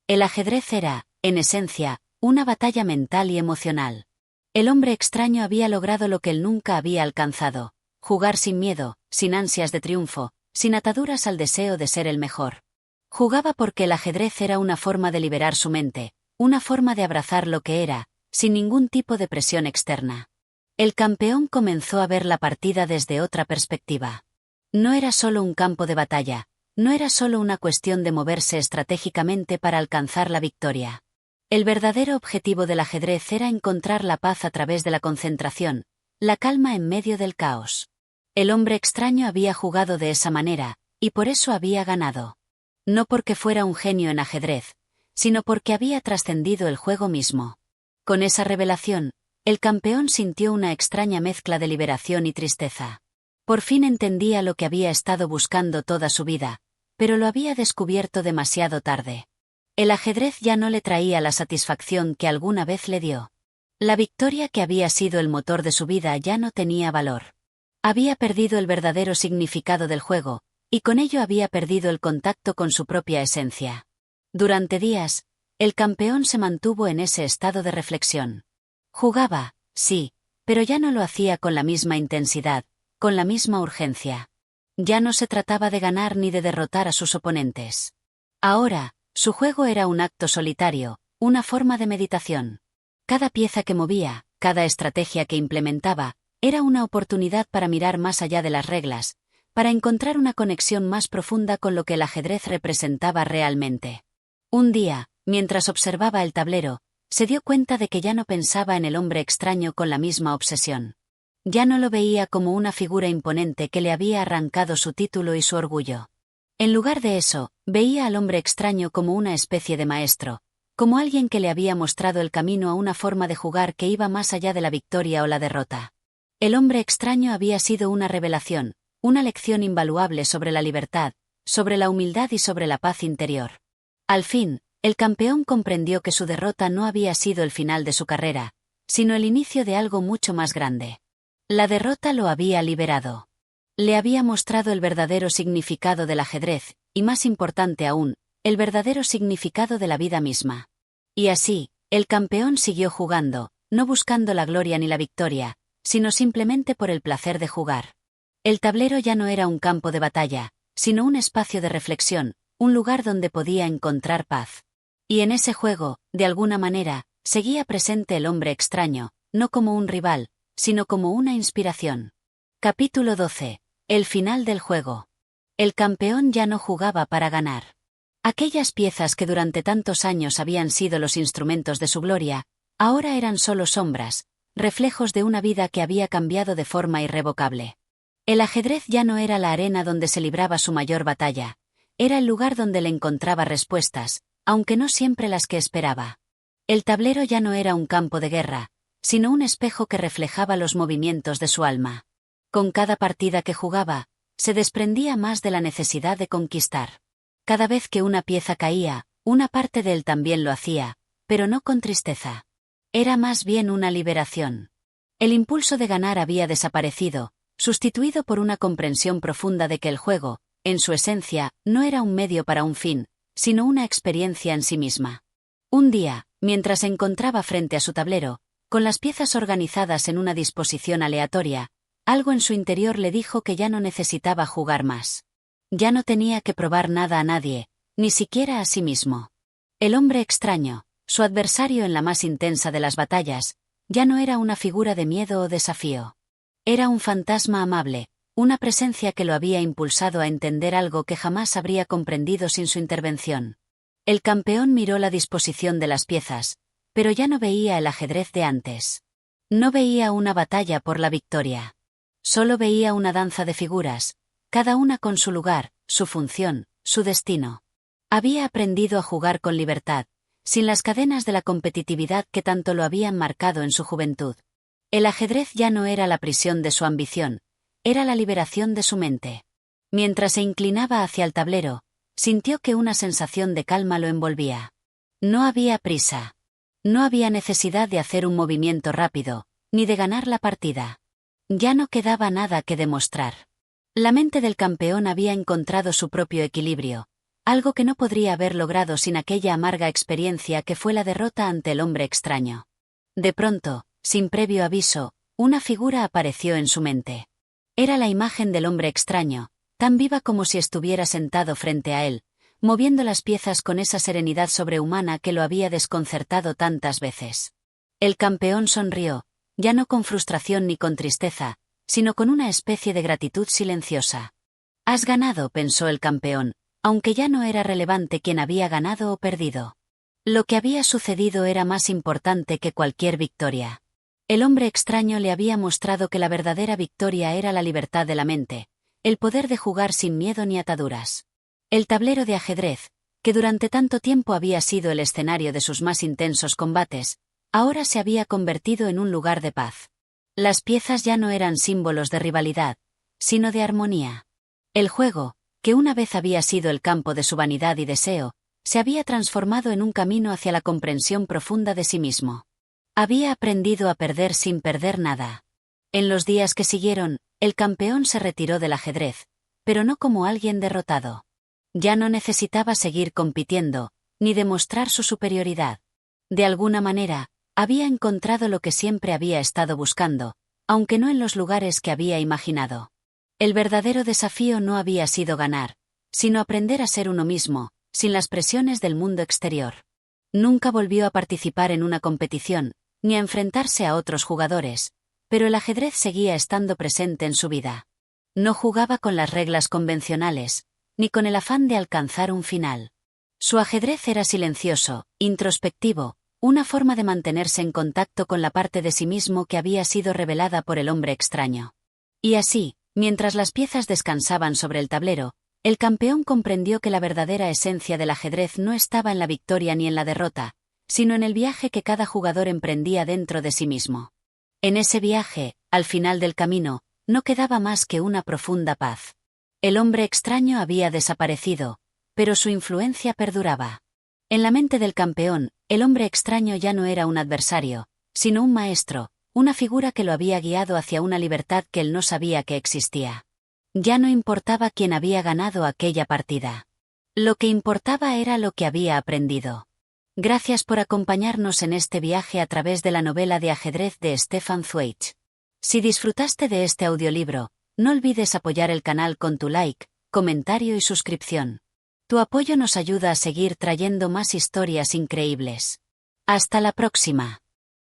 El ajedrez era, en esencia, una batalla mental y emocional. El hombre extraño había logrado lo que él nunca había alcanzado: jugar sin miedo, sin ansias de triunfo, sin ataduras al deseo de ser el mejor. Jugaba porque el ajedrez era una forma de liberar su mente, una forma de abrazar lo que era, sin ningún tipo de presión externa. El campeón comenzó a ver la partida desde otra perspectiva. No era solo un campo de batalla, no era solo una cuestión de moverse estratégicamente para alcanzar la victoria. El verdadero objetivo del ajedrez era encontrar la paz a través de la concentración, la calma en medio del caos. El hombre extraño había jugado de esa manera, y por eso había ganado. No porque fuera un genio en ajedrez, sino porque había trascendido el juego mismo. Con esa revelación, el campeón sintió una extraña mezcla de liberación y tristeza. Por fin entendía lo que había estado buscando toda su vida, pero lo había descubierto demasiado tarde. El ajedrez ya no le traía la satisfacción que alguna vez le dio. La victoria que había sido el motor de su vida ya no tenía valor. Había perdido el verdadero significado del juego, y con ello había perdido el contacto con su propia esencia. Durante días, el campeón se mantuvo en ese estado de reflexión. Jugaba, sí, pero ya no lo hacía con la misma intensidad, con la misma urgencia. Ya no se trataba de ganar ni de derrotar a sus oponentes. Ahora, su juego era un acto solitario, una forma de meditación. Cada pieza que movía, cada estrategia que implementaba, era una oportunidad para mirar más allá de las reglas, para encontrar una conexión más profunda con lo que el ajedrez representaba realmente. Un día, mientras observaba el tablero, se dio cuenta de que ya no pensaba en el hombre extraño con la misma obsesión. Ya no lo veía como una figura imponente que le había arrancado su título y su orgullo. En lugar de eso, veía al hombre extraño como una especie de maestro, como alguien que le había mostrado el camino a una forma de jugar que iba más allá de la victoria o la derrota. El hombre extraño había sido una revelación, una lección invaluable sobre la libertad, sobre la humildad y sobre la paz interior. Al fin, el campeón comprendió que su derrota no había sido el final de su carrera, sino el inicio de algo mucho más grande. La derrota lo había liberado. Le había mostrado el verdadero significado del ajedrez, y más importante aún, el verdadero significado de la vida misma. Y así, el campeón siguió jugando, no buscando la gloria ni la victoria, sino simplemente por el placer de jugar. El tablero ya no era un campo de batalla, sino un espacio de reflexión, un lugar donde podía encontrar paz. Y en ese juego, de alguna manera, seguía presente el hombre extraño, no como un rival, sino como una inspiración. Capítulo 12. El final del juego. El campeón ya no jugaba para ganar. Aquellas piezas que durante tantos años habían sido los instrumentos de su gloria, ahora eran solo sombras, reflejos de una vida que había cambiado de forma irrevocable. El ajedrez ya no era la arena donde se libraba su mayor batalla, era el lugar donde le encontraba respuestas, aunque no siempre las que esperaba. El tablero ya no era un campo de guerra, sino un espejo que reflejaba los movimientos de su alma. Con cada partida que jugaba, se desprendía más de la necesidad de conquistar. Cada vez que una pieza caía, una parte de él también lo hacía, pero no con tristeza. Era más bien una liberación. El impulso de ganar había desaparecido, sustituido por una comprensión profunda de que el juego, en su esencia, no era un medio para un fin, sino una experiencia en sí misma. Un día, mientras se encontraba frente a su tablero, con las piezas organizadas en una disposición aleatoria, algo en su interior le dijo que ya no necesitaba jugar más. Ya no tenía que probar nada a nadie, ni siquiera a sí mismo. El hombre extraño, su adversario en la más intensa de las batallas, ya no era una figura de miedo o desafío. Era un fantasma amable, una presencia que lo había impulsado a entender algo que jamás habría comprendido sin su intervención. El campeón miró la disposición de las piezas, pero ya no veía el ajedrez de antes. No veía una batalla por la victoria. Solo veía una danza de figuras, cada una con su lugar, su función, su destino. Había aprendido a jugar con libertad, sin las cadenas de la competitividad que tanto lo habían marcado en su juventud. El ajedrez ya no era la prisión de su ambición, era la liberación de su mente. Mientras se inclinaba hacia el tablero, sintió que una sensación de calma lo envolvía. No había prisa. No había necesidad de hacer un movimiento rápido, ni de ganar la partida. Ya no quedaba nada que demostrar. La mente del campeón había encontrado su propio equilibrio, algo que no podría haber logrado sin aquella amarga experiencia que fue la derrota ante el hombre extraño. De pronto, sin previo aviso, una figura apareció en su mente. Era la imagen del hombre extraño, tan viva como si estuviera sentado frente a él, moviendo las piezas con esa serenidad sobrehumana que lo había desconcertado tantas veces. El campeón sonrió, ya no con frustración ni con tristeza, sino con una especie de gratitud silenciosa. «Has ganado», pensó el campeón, aunque ya no era relevante quién había ganado o perdido. Lo que había sucedido era más importante que cualquier victoria. El hombre extraño le había mostrado que la verdadera victoria era la libertad de la mente, el poder de jugar sin miedo ni ataduras. El tablero de ajedrez, que durante tanto tiempo había sido el escenario de sus más intensos combates, ahora se había convertido en un lugar de paz. Las piezas ya no eran símbolos de rivalidad, sino de armonía. El juego, que una vez había sido el campo de su vanidad y deseo, se había transformado en un camino hacia la comprensión profunda de sí mismo. Había aprendido a perder sin perder nada. En los días que siguieron, el campeón se retiró del ajedrez, pero no como alguien derrotado. Ya no necesitaba seguir compitiendo, ni demostrar su superioridad. De alguna manera, había encontrado lo que siempre había estado buscando, aunque no en los lugares que había imaginado. El verdadero desafío no había sido ganar, sino aprender a ser uno mismo, sin las presiones del mundo exterior. Nunca volvió a participar en una competición, ni a enfrentarse a otros jugadores, pero el ajedrez seguía estando presente en su vida. No jugaba con las reglas convencionales, ni con el afán de alcanzar un final. Su ajedrez era silencioso, introspectivo, una forma de mantenerse en contacto con la parte de sí mismo que había sido revelada por el hombre extraño. Y así, mientras las piezas descansaban sobre el tablero, el campeón comprendió que la verdadera esencia del ajedrez no estaba en la victoria ni en la derrota, sino en el viaje que cada jugador emprendía dentro de sí mismo. En ese viaje, al final del camino, no quedaba más que una profunda paz. El hombre extraño había desaparecido, pero su influencia perduraba. En la mente del campeón, el hombre extraño ya no era un adversario, sino un maestro, una figura que lo había guiado hacia una libertad que él no sabía que existía. Ya no importaba quién había ganado aquella partida. Lo que importaba era lo que había aprendido. Gracias por acompañarnos en este viaje a través de la novela de ajedrez de Stefan Zweig. Si disfrutaste de este audiolibro, no olvides apoyar el canal con tu like, comentario y suscripción. Tu apoyo nos ayuda a seguir trayendo más historias increíbles. Hasta la próxima.